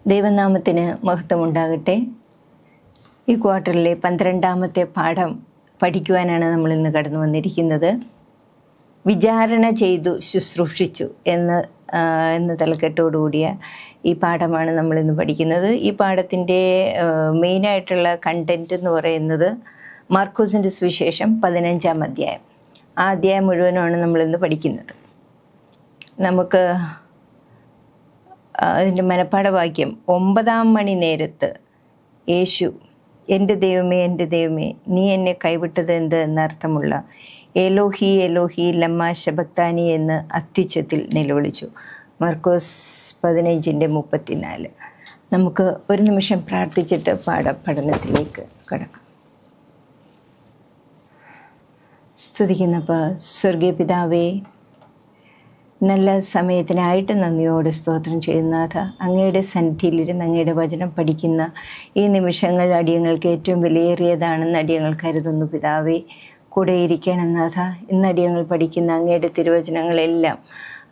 ദൈവനാമത്തിന് മഹത്വമുണ്ടാകട്ടെ. ഈ ക്വാർട്ടറിലെ 12ാമത്തെ പാഠം പഠിക്കുവാനാണ് നമ്മൾ ഇന്ന് കടന്നു വന്നിരിക്കുന്നത്. വിചാരണ ചെയ്തു ശുശ്രൂഷിച്ചു എന്ന തലക്കെട്ടോടുകൂടിയ ഈ പാഠമാണ് നമ്മളിന്ന് പഠിക്കുന്നത്. ഈ പാഠത്തിൻ്റെ മെയിനായിട്ടുള്ള കണ്ടൻറ്റ് എന്ന് പറയുന്നത് മാർക്കോസിൻ്റെ സുവിശേഷം 15ാം അധ്യായം. ആ അധ്യായം മുഴുവനുമാണ് നമ്മളിന്ന് പഠിക്കുന്നത്. നമുക്ക് അതിൻ്റെ മനപ്പാഠവാക്യം 9-ാം മണി നേരത്ത് യേശു എൻ്റെ ദൈവമേ എൻ്റെ ദൈവമേ നീ എന്നെ കൈവിട്ടത് എന്ത് എന്നർത്ഥമുള്ള എലോഹി എലോഹി ലമ്മ ശബക്താനി എന്ന് അത്യുച്ചത്തിൽ നിലവിളിച്ചു. മാർക്കോസ് 15:34. നമുക്ക് ഒരു നിമിഷം പ്രാർത്ഥിച്ചിട്ട് പഠനത്തിലേക്ക് കടക്കാം. സ്തുതിക്കുന്നപ്പോൾ സ്വർഗീയ പിതാവേ, നല്ല സമയത്തിനായിട്ട് നന്ദിയോടെ സ്തോത്രം ചെയ്യുന്നാഥ. അങ്ങയുടെ സന്നിധിയിലിരുന്ന് അങ്ങയുടെ വചനം പഠിക്കുന്ന ഈ നിമിഷങ്ങൾ അടിയങ്ങൾക്ക് ഏറ്റവും വിലയേറിയതാണെന്ന് അടിയങ്ങൾ കരുതുന്നു പിതാവേ. കൂടെ ഇരിക്കണം നാഥ. ഇന്ന് അടിയങ്ങൾ പഠിക്കുന്ന അങ്ങയുടെ തിരുവചനങ്ങളെല്ലാം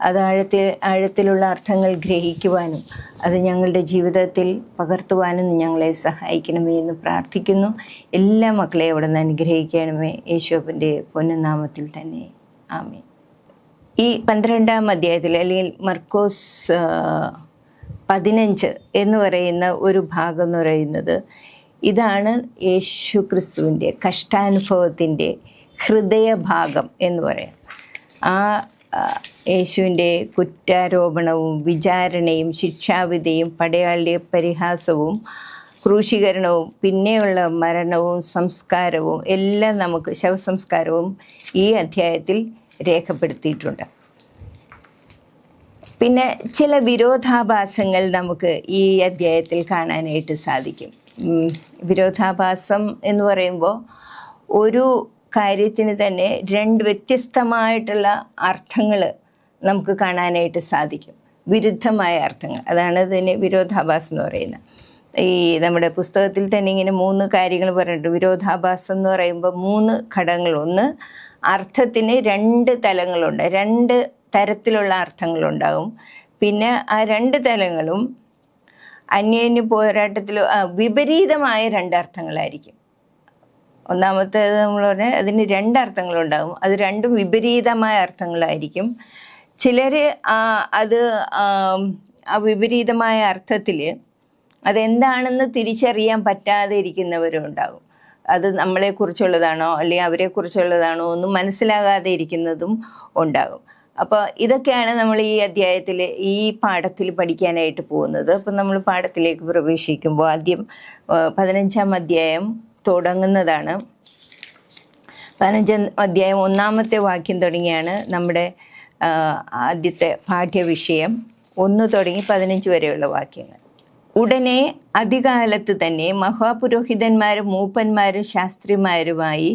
അത് ആഴത്തിലുള്ള അർത്ഥങ്ങൾ ഗ്രഹിക്കുവാനും അത് ഞങ്ങളുടെ ജീവിതത്തിൽ പകർത്തുവാനും ഞങ്ങളെ സഹായിക്കണമേ എന്ന് പ്രാർത്ഥിക്കുന്നു. എല്ലാ മക്കളെയും അവിടെ നിന്ന് അനുഗ്രഹിക്കണമേ യേശുവിൻ്റെ പൊന്നുനാമത്തിൽ തന്നെ. ആമേൻ. ഈ 12ാം അധ്യായത്തിൽ അല്ലെങ്കിൽ മർക്കോസ് 15 എന്ന് പറയുന്ന ഒരു ഭാഗം എന്ന് പറയുന്നത് ഇതാണ് യേശു ക്രിസ്തുവിൻ്റെ കഷ്ടാനുഭവത്തിൻ്റെ ഹൃദയഭാഗം എന്ന് പറയാം. ആ യേശുവിൻ്റെ കുറ്റാരോപണവും വിചാരണയും ശിക്ഷാവിധിയും പടയാളിയുടെ പരിഹാസവും ക്രൂശീകരണവും പിന്നെയുള്ള മരണവും സംസ്കാരവും എല്ലാം നമുക്ക് ശവസംസ്കാരവും ഈ അധ്യായത്തിൽ രേഖപ്പെടുത്തിയിട്ടുണ്ട്. പിന്നെ ചില വിരോധാഭാസങ്ങൾ നമുക്ക് ഈ അധ്യായത്തിൽ കാണാനായിട്ട് സാധിക്കും. വിരോധാഭാസം എന്ന് പറയുമ്പോൾ ഒരു കാര്യത്തിന് തന്നെ 2 വ്യത്യസ്തമായിട്ടുള്ള അർത്ഥങ്ങൾ നമുക്ക് കാണാനായിട്ട് സാധിക്കും. വിരുദ്ധമായ അർത്ഥങ്ങൾ, അതാണ് ഇതിന് വിരോധാഭാസം എന്ന് പറയുന്നത്. ഈ നമ്മുടെ പുസ്തകത്തിൽ തന്നെ ഇങ്ങനെ 3 കാര്യങ്ങൾ പറഞ്ഞിട്ടുണ്ട്. വിരോധാഭാസം എന്ന് പറയുമ്പോൾ 3 ഘടകങ്ങൾ. ഒന്ന്, അർത്ഥത്തിന് 2 തലങ്ങളുണ്ട്, 2 തരത്തിലുള്ള അർത്ഥങ്ങളുണ്ടാകും. പിന്നെ ആ 2 തലങ്ങളും അന്യോന്യ പോരാട്ടത്തിൽ വിപരീതമായ 2 അർത്ഥങ്ങളായിരിക്കും. ഒന്നാമത്തേത് നമ്മൾ പറഞ്ഞാൽ അതിന് 2 അർത്ഥങ്ങളുണ്ടാകും, അത് 2ഉം വിപരീതമായ അർത്ഥങ്ങളായിരിക്കും. ചിലർ അത് ആ വിപരീതമായ അർത്ഥത്തിൽ അതെന്താണെന്ന് തിരിച്ചറിയാൻ പറ്റാതെ ഇരിക്കുന്നവരും ഉണ്ടാകും. അത് നമ്മളെക്കുറിച്ചുള്ളതാണോ അല്ലെങ്കിൽ അവരെക്കുറിച്ചുള്ളതാണോ ഒന്നും മനസ്സിലാകാതെ ഇരിക്കുന്നതും ഉണ്ടാകും. അപ്പോൾ ഇതൊക്കെയാണ് നമ്മൾ ഈ അധ്യായത്തിൽ ഈ പാഠത്തിൽ പഠിക്കാനായിട്ട് പോകുന്നത്. അപ്പം നമ്മൾ പാഠത്തിലേക്ക് പ്രവേശിക്കുമ്പോൾ ആദ്യം 15ാം അധ്യായം തുടങ്ങുന്നതാണ്. 15ാം അധ്യായം 1-ാമത്തെ വാക്യം തുടങ്ങിയാണ് നമ്മുടെ ആദ്യത്തെ പാഠ്യവിഷയം. 1 തുടങ്ങി 15 വരെയുള്ള വാക്യങ്ങൾ. ഉടനെ അധികാലത്ത് തന്നെ മഹാപുരോഹിതന്മാരും മൂപ്പന്മാരും ശാസ്ത്രിമാരുമായി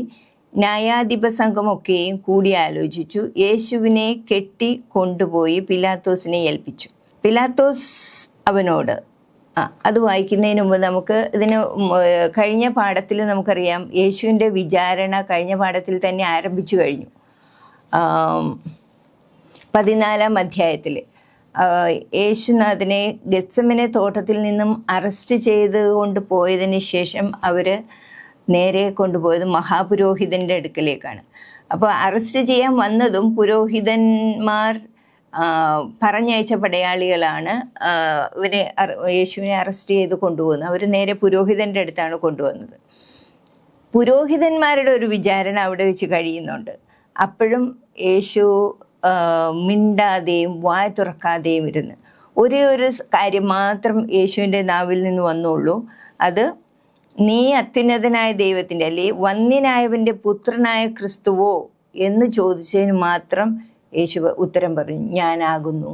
ന്യായാധിപ സംഘമൊക്കെയും കൂടിയാലോചിച്ചു യേശുവിനെ കെട്ടി കൊണ്ടുപോയി പിലാത്തോസിനെ ഏൽപ്പിച്ചു. പിലാത്തോസ് അവനോട് അത് വായിക്കുന്നതിന് മുമ്പ് നമുക്ക് ഇതിന് കഴിഞ്ഞ പാഠത്തിൽ നമുക്കറിയാം യേശുവിൻ്റെ വിചാരണ കഴിഞ്ഞ പാഠത്തിൽ തന്നെ ആരംഭിച്ചു കഴിഞ്ഞു. 14-ാം അധ്യായത്തിൽ യേശുനാഥനെ ഗെത്സമനെ തോട്ടത്തിൽ നിന്നും അറസ്റ്റ് ചെയ്ത് കൊണ്ടുപോയതിന് ശേഷം അവർ നേരെ കൊണ്ടുപോയത് മഹാപുരോഹിതൻ്റെ അടുക്കലേക്കാണ്. അപ്പോൾ അറസ്റ്റ് ചെയ്യാൻ വന്നതും പുരോഹിതന്മാർ പറഞ്ഞയച്ച പടയാളികളാണ് യേശുവിനെ അറസ്റ്റ് ചെയ്ത് കൊണ്ടുപോകുന്നത്. അവർ നേരെ പുരോഹിതൻ്റെ അടുത്താണ് കൊണ്ടുവന്നത്. പുരോഹിതന്മാരുടെ ഒരു വിചാരണ അവിടെ വെച്ച് കഴിയുന്നുണ്ട്. അപ്പോഴും യേശു മിണ്ടാതെയും വായ തുറക്കാതെയും ഇരുന്ന് ഒരേ ഒരു കാര്യം മാത്രം യേശുവിൻ്റെ നാവിൽ നിന്ന് വന്നുള്ളൂ. അത് നീ അത്യുന്നതനായ ദൈവത്തിൻ്റെ അല്ലെങ്കിൽ വന്യനായവൻ്റെ പുത്രനായ ക്രിസ്തുവോ എന്ന് ചോദിച്ചതിന് മാത്രം യേശു ഉത്തരം പറഞ്ഞു, ഞാനാകുന്നു.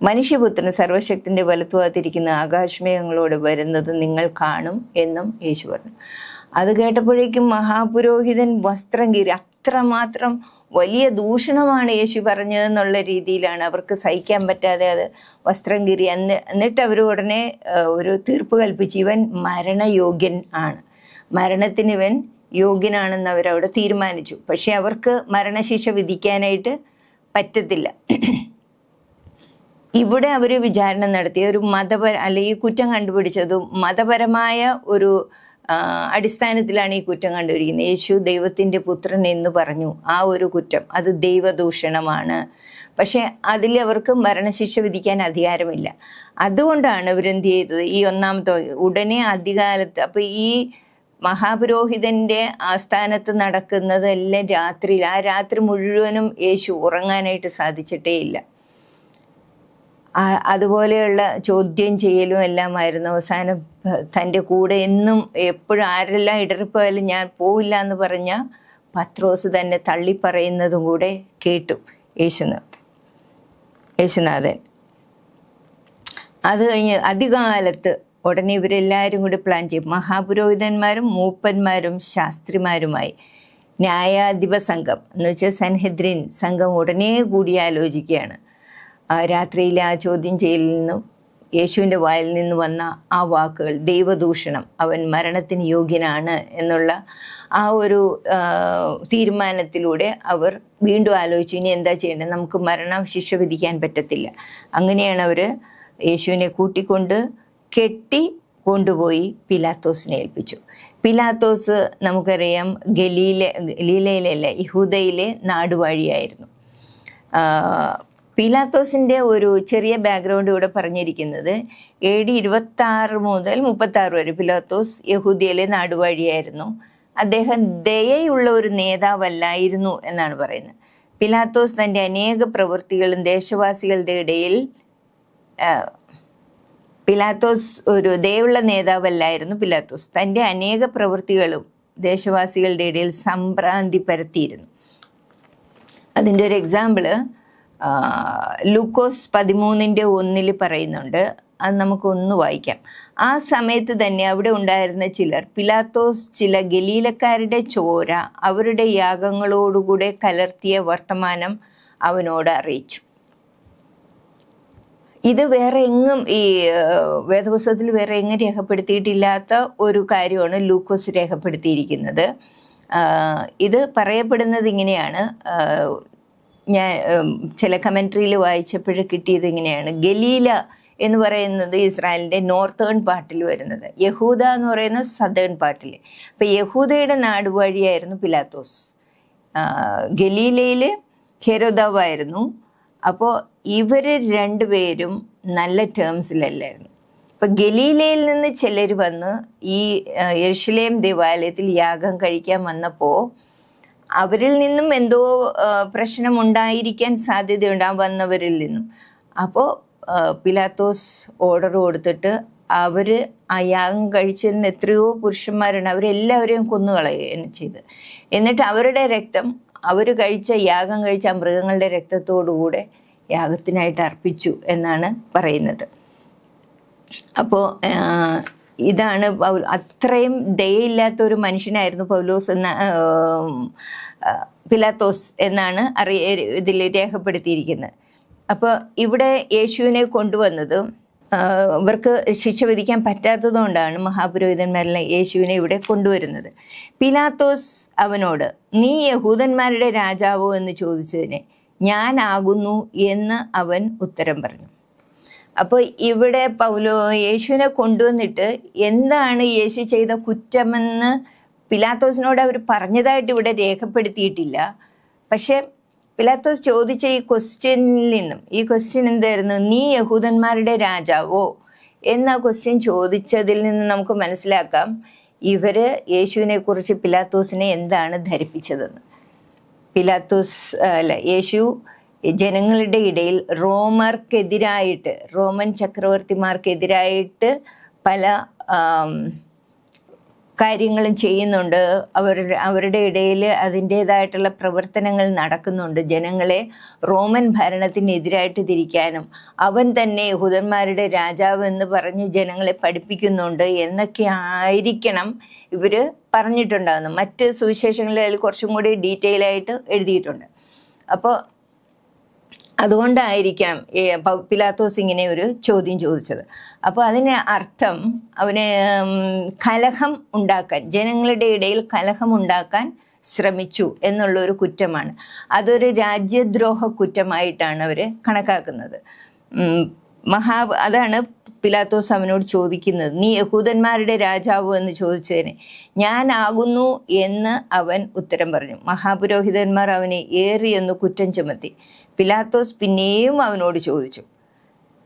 മനുഷ്യപുത്രൻ സർവശക്തിൻ്റെ വലത്തുഭാഗത്തിരിക്കുന്ന ആകാശമേഘങ്ങളോട് വരുന്നത് നിങ്ങൾ കാണും എന്നും യേശു പറഞ്ഞു. അത് കേട്ടപ്പോഴേക്കും മഹാപുരോഹിതൻ വസ്ത്രം കീറി. അത്രമാത്രം വലിയ ദൂഷണമാണ് യേശു പറഞ്ഞതെന്നുള്ള രീതിയിലാണ് അവർക്ക് സഹിക്കാൻ പറ്റാതെ അത് വസ്ത്രം കീറി. എന്നിട്ട് അവർ ഉടനെ ഒരു തീർപ്പ് കൽപ്പിച്ച് ഇവൻ മരണയോഗ്യൻ ആണ്, മരണത്തിന് ഇവൻ യോഗ്യനാണെന്ന് അവരവിടെ തീരുമാനിച്ചു. പക്ഷെ അവർക്ക് മരണശിക്ഷ വിധിക്കാനായിട്ട് പറ്റത്തില്ല. ഇവിടെ അവർ വിചാരണ നടത്തിയ ഒരു അല്ലെങ്കിൽ കുറ്റം കണ്ടുപിടിച്ചതും മതപരമായ ഒരു അടിസ്ഥാനത്തിലാണ് ഈ കുറ്റം കണ്ടുപിടിക്കുന്നത്. യേശു ദൈവത്തിൻ്റെ പുത്രൻ എന്ന് പറഞ്ഞു. ആ ഒരു കുറ്റം അത് ദൈവദൂഷണമാണ്. പക്ഷെ അതിൽ അവർക്ക് മരണശിക്ഷ വിധിക്കാൻ അധികാരമില്ല. അതുകൊണ്ടാണ് അവരെന്ത് ചെയ്തത്, ഈ ഒന്നാമത്തെ ഉടനെ അധികാലത്ത്, അപ്പം ഈ മഹാപുരോഹിതൻ്റെ ആസ്ഥാനത്ത് നടക്കുന്നതെല്ലാം രാത്രിയിൽ, ആ രാത്രി മുഴുവനും യേശു ഉറങ്ങാനായിട്ട് സാധിച്ചിട്ടേ ഇല്ല. അതുപോലെയുള്ള ചോദ്യം ചെയ്യലും എല്ലാമായിരുന്നു. അവസാനം തൻ്റെ കൂടെ എന്നും എപ്പോഴും ആരെല്ലാം ഇടറിപ്പോയാലും ഞാൻ പോവില്ല എന്ന് പറഞ്ഞ പത്രോസ് തന്നെ തള്ളിപ്പറയുന്നതും കൂടെ കേട്ടു യേശുനാഥൻ. അത് കഴിഞ്ഞ് അധികാലത്ത് ഉടനെ ഇവരെല്ലാവരും കൂടി പ്ലാൻ ചെയ്യും. മഹാപുരോഹിതന്മാരും മൂപ്പന്മാരും ശാസ്ത്രിമാരുമായി ന്യായാധിപ സംഘം എന്ന് വെച്ചാൽ സൻഹെദ്രിൻ സംഘം ഉടനെ കൂടി ആലോചിക്കുകയാണ്. രാത്രിയിലെ ആ ചോദ്യം ചെയ്യലിൽ നിന്നും യേശുവിൻ്റെ വായിൽ നിന്ന് വന്ന ആ വാക്കുകൾ, ദൈവദൂഷണം, അവൻ മരണത്തിന് യോഗ്യനാണ് എന്നുള്ള ആ ഒരു തീരുമാനത്തിലൂടെ അവർ വീണ്ടും ആലോചിച്ചു, ഇനി എന്താ ചെയ്യേണ്ടത്, നമുക്ക് മരണശിക്ഷ വിധിക്കാൻ പറ്റത്തില്ല. അങ്ങനെയാണ് അവർ യേശുവിനെ കൂട്ടിക്കൊണ്ട് കെട്ടി കൊണ്ടുപോയി പിലാത്തോസിനെ ഏൽപ്പിച്ചു. പിലാത്തോസ് നമുക്കറിയാം ഗലീലയിലല്ല, യഹൂദയിലെ നാടുവാഴിയായിരുന്നു. പിലാത്തോസിൻ്റെ ഒരു ചെറിയ ബാക്ക്ഗ്രൗണ്ട് ഇവിടെ പറഞ്ഞിരിക്കുന്നത് AD 26 മുതൽ 36 വരെ പിലാത്തോസ് യഹൂദിയയിലെ നാടുവാഴിയായിരുന്നു. അദ്ദേഹം ദയയുള്ള ഒരു നേതാവല്ലായിരുന്നു എന്നാണ് പറയുന്നത്. പിലാത്തോസ് തൻ്റെ അനേക പ്രവൃത്തികളും ദേശവാസികളുടെ ഇടയിൽ പിലാത്തോസ് ഒരു ദയുള്ള നേതാവല്ലായിരുന്നു. പിലാത്തോസ് തൻ്റെ അനേക പ്രവൃത്തികളും ദേശവാസികളുടെ ഇടയിൽ സംഭ്രാന്തി പരത്തിയിരുന്നു. അതിൻ്റെ ഒരു എക്സാമ്പിള് ലൂക്കോസ് 13:1 പറയുന്നുണ്ട്. അത് നമുക്കൊന്ന് വായിക്കാം. ആ സമയത്ത് തന്നെ അവിടെ ഉണ്ടായിരുന്ന ചിലർ പിലാത്തോസ് ചില ഗലീലക്കാരുടെ ചോര അവരുടെ യാഗങ്ങളോടുകൂടെ കലർത്തിയ വർത്തമാനം അവനോട് അറിയിച്ചു. ഇത് വേറെ എങ്ങും ഈ വേദപുസ്തകത്തിൽ വേറെ എങ്ങും രേഖപ്പെടുത്തിയിട്ടില്ലാത്ത ഒരു കാര്യമാണ് ലൂക്കോസ് രേഖപ്പെടുത്തിയിരിക്കുന്നത്. ഇത് പറയപ്പെടുന്നത് ഇങ്ങനെയാണ്. ഞാൻ ചില കമൻട്രിയിൽ വായിച്ചപ്പോൾ കിട്ടിയത് ഇങ്ങനെയാണ്. ഗലീല എന്ന് പറയുന്നത് ഇസ്രായേലിൻ്റെ നോർത്തേൺ പാർട്ടിൽ വരുന്നത്, യഹൂദ എന്ന് പറയുന്ന സദേൺ പാർട്ടിൽ. അപ്പം യഹൂദയുടെ നാടുവാഴിയായിരുന്നു പിലാത്തോസ്. ഗലീലയിൽ ഹെരോദാവായിരുന്നു. അപ്പോൾ ഇവർ രണ്ടുപേരും നല്ല ടേംസിലല്ലായിരുന്നു. ഇപ്പം ഗലീലയിൽ നിന്ന് ചിലർ വന്ന് ഈ യെരുശലേം ദേവാലയത്തിൽ യാഗം കഴിക്കാൻ വന്നപ്പോൾ അവരിൽ നിന്നും എന്തോ പ്രശ്നമുണ്ടായിരിക്കാൻ സാധ്യതയുണ്ട്, ആ വന്നവരിൽ നിന്നും. അപ്പോൾ പിലാത്തോസ് ഓർഡർ കൊടുത്തിട്ട് അവർ ആ യാഗം കഴിച്ചിരുന്ന എത്രയോ പുരുഷന്മാരുണ്ട്, അവരെല്ലാവരെയും കൊന്നുകളയുകയാണ് ചെയ്ത്. എന്നിട്ട് അവരുടെ രക്തം അവർ യാഗം കഴിച്ച മൃഗങ്ങളുടെ രക്തത്തോടുകൂടെ യാഗത്തിനായിട്ട് അർപ്പിച്ചു എന്നാണ് പറയുന്നത്. അപ്പോൾ ഇതാണ് അത്രയും ദയയില്ലാത്ത ഒരു മനുഷ്യനായിരുന്നു പിലാത്തോസ് എന്നാണ് ഇതിൽ രേഖപ്പെടുത്തിയിരിക്കുന്നത്. അപ്പോൾ ഇവിടെ യേശുവിനെ കൊണ്ടുവന്നത് ഇവർക്ക് ശിക്ഷ വിധിക്കാൻ പറ്റാത്തത് കൊണ്ടാണ് മഹാപുരോഹിതന്മാരെല്ലാം യേശുവിനെ ഇവിടെ കൊണ്ടുവരുന്നത്. പിലാത്തോസ് അവനോട്, നീ യഹൂദന്മാരുടെ രാജാവോ എന്ന് ചോദിച്ചതിന് ഞാനാകുന്നു എന്ന് അവൻ ഉത്തരം പറഞ്ഞു. അപ്പോൾ ഇവിടെ യേശുവിനെ കൊണ്ടുവന്നിട്ട് എന്താണ് യേശു ചെയ്ത കുറ്റമെന്ന് പിലാത്തോസിനോട് അവർ പറഞ്ഞതായിട്ട് ഇവിടെ രേഖപ്പെടുത്തിയിട്ടില്ല. പക്ഷെ പിലാത്തോസ് ചോദിച്ച ഈ ക്വസ്റ്റ്യനിൽ നിന്നും, ഈ ക്വസ്റ്റ്യൻ എന്തായിരുന്നു, നീ യഹൂദന്മാരുടെ രാജാവോ എന്ന ക്വസ്റ്റ്യൻ ചോദിച്ചതിൽ നിന്ന് നമുക്ക് മനസ്സിലാക്കാം ഇവർ യേശുവിനെ കുറിച്ച് പിലാത്തോസിനെ എന്താണ് ധരിപ്പിച്ചതെന്ന്. യേശു ജനങ്ങളുടെ ഇടയിൽ റോമൻ ചക്രവർത്തിമാർക്കെതിരായിട്ട് പല കാര്യങ്ങളും ചെയ്യുന്നുണ്ട്. അവരുടെ ഇടയിൽ അതിൻ്റേതായിട്ടുള്ള പ്രവർത്തനങ്ങൾ നടക്കുന്നുണ്ട്. ജനങ്ങളെ റോമൻ ഭരണത്തിനെതിരായിട്ട് തിരിക്കാനും അവൻ തന്നെ യഹൂദന്മാരുടെ രാജാവ് എന്ന് പറഞ്ഞ് ജനങ്ങളെ പഠിപ്പിക്കുന്നുണ്ട് എന്നൊക്കെ ആയിരിക്കണം ഇവർ പറഞ്ഞിട്ടുണ്ടാകുന്നു. മറ്റ് സുവിശേഷങ്ങളിൽ അതിൽ കുറച്ചും കൂടി ഡീറ്റെയിൽ ആയിട്ട് എഴുതിയിട്ടുണ്ട്. അപ്പോൾ അതുകൊണ്ടായിരിക്കാം പിലാത്തോസ് ഇങ്ങനെ ഒരു ചോദ്യം ചോദിച്ചത്. അപ്പോൾ അതിന് അർത്ഥം അവന് കലഹം ഉണ്ടാക്കാൻ, ജനങ്ങളുടെ ഇടയിൽ കലഹം ഉണ്ടാക്കാൻ ശ്രമിച്ചു എന്നുള്ളൊരു കുറ്റമാണ്. അതൊരു രാജ്യദ്രോഹ കുറ്റമായിട്ടാണ് അവർ കണക്കാക്കുന്നത്. അതാണ് പിലാത്തോസ് അവനോട് ചോദിക്കുന്നത്, നീ യഹൂദന്മാരുടെ രാജാവോ എന്ന് ചോദിച്ചതിന് ഞാനാകുന്നു എന്ന് അവൻ ഉത്തരം പറഞ്ഞു. മഹാപുരോഹിതന്മാർ അവനെ ഏറിയെന്ന് കുറ്റം ചുമത്തി. പിലാത്തോസ് പിന്നെയും അവനോട് ചോദിച്ചു,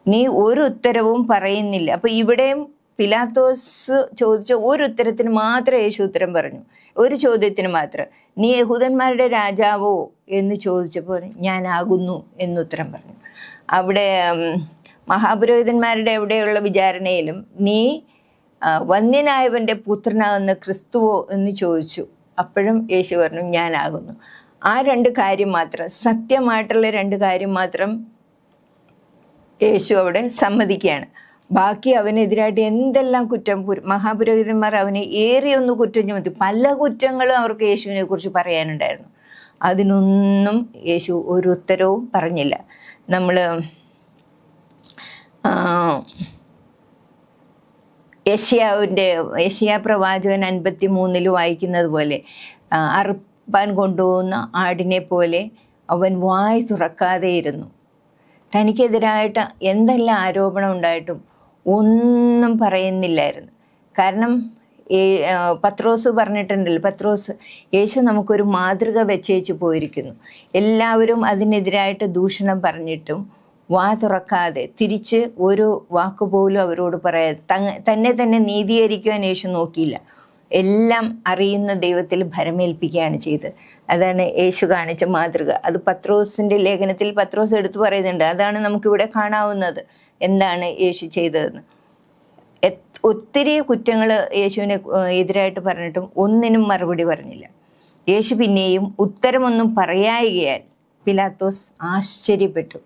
നീ ഒരു ഉത്തരവും പറയുന്നില്ല. അപ്പൊ ഇവിടെയും പിലാത്തോസ് ചോദിച്ച ഒരു ഉത്തരത്തിന് മാത്രം യേശു ഉത്തരം പറഞ്ഞു, ഒരു ചോദ്യത്തിന് മാത്രം. നീ യഹൂദന്മാരുടെ രാജാവോ എന്ന് ചോദിച്ചപ്പോൾ ഞാനാകുന്നു എന്നുത്തരം പറഞ്ഞു. അവിടെ മഹാപുരോഹിതന്മാരുടെ എവിടെയുള്ള വിചാരണയിലും നീ വന്യനായവന്റെ പുത്രനാകുന്ന ക്രിസ്തുവോ എന്ന് ചോദിച്ചു. അപ്പോഴും യേശു പറഞ്ഞു ഞാനാകുന്നു. ആ രണ്ട് കാര്യം മാത്രം, സത്യമായിട്ടുള്ള രണ്ട് കാര്യം മാത്രം യേശു അവിടെ സമ്മതിക്കുകയാണ്. ബാക്കി അവനെതിരായിട്ട് എന്തെല്ലാം കുറ്റം, മഹാപുരോഹിതന്മാർ അവനെ ഏറിയൊന്ന് കുറ്റം ചുമത്തി. പല കുറ്റങ്ങളും അവർക്ക് യേശുവിനെ കുറിച്ച് പറയാനുണ്ടായിരുന്നു. അതിനൊന്നും യേശു ഒരു ഉത്തരവും പറഞ്ഞില്ല. നമ്മൾ യശയ്യാ പ്രവാചകൻ 53 വായിക്കുന്നത് പോലെ, അറുപ്പാൻ കൊണ്ടുപോകുന്ന ആടിനെ പോലെ അവൻ വായ് തുറക്കാതെ ഇരുന്നു. തനിക്കെതിരായിട്ട് എന്തെല്ലാം ആരോപണം ഉണ്ടായിട്ടും ഒന്നും പറയുന്നില്ലായിരുന്നു. കാരണം പത്രോസ് പറഞ്ഞിട്ടുണ്ടല്ലോ, പത്രോസ്, യേശു നമുക്കൊരു മാതൃക വെച്ചേച്ച് പോയിരിക്കുന്നു. എല്ലാവരും അതിനെതിരായിട്ട് ദൂഷണം പറഞ്ഞിട്ടും വാ തുറക്കാതെ തിരിച്ച് ഒരു വാക്കുപോലും അവരോട് പറയാതെ തന്നെ നീതീകരിക്കുവാൻ യേശു നോക്കിയില്ല. എല്ലാം അറിയുന്ന ദൈവത്തിൽ ഭരമേൽപ്പിക്കുകയാണ് ചെയ്തത്. അതാണ് യേശു കാണിച്ച മാതൃക. അത് പത്രോസിന്റെ ലേഖനത്തിൽ പത്രോസ് എടുത്തു പറയുന്നുണ്ട്. അതാണ് നമുക്കിവിടെ കാണാവുന്നത്, എന്താണ് യേശു ചെയ്തതെന്ന്. ഒത്തിരി കുറ്റങ്ങൾ യേശുവിനെ എതിരായിട്ട് പറഞ്ഞിട്ടും ഒന്നിനും മറുപടി പറഞ്ഞില്ല. യേശു പിന്നെയും ഉത്തരമൊന്നും പറയായികയാൽ പിലാത്തോസ് ആശ്ചര്യപ്പെട്ടു.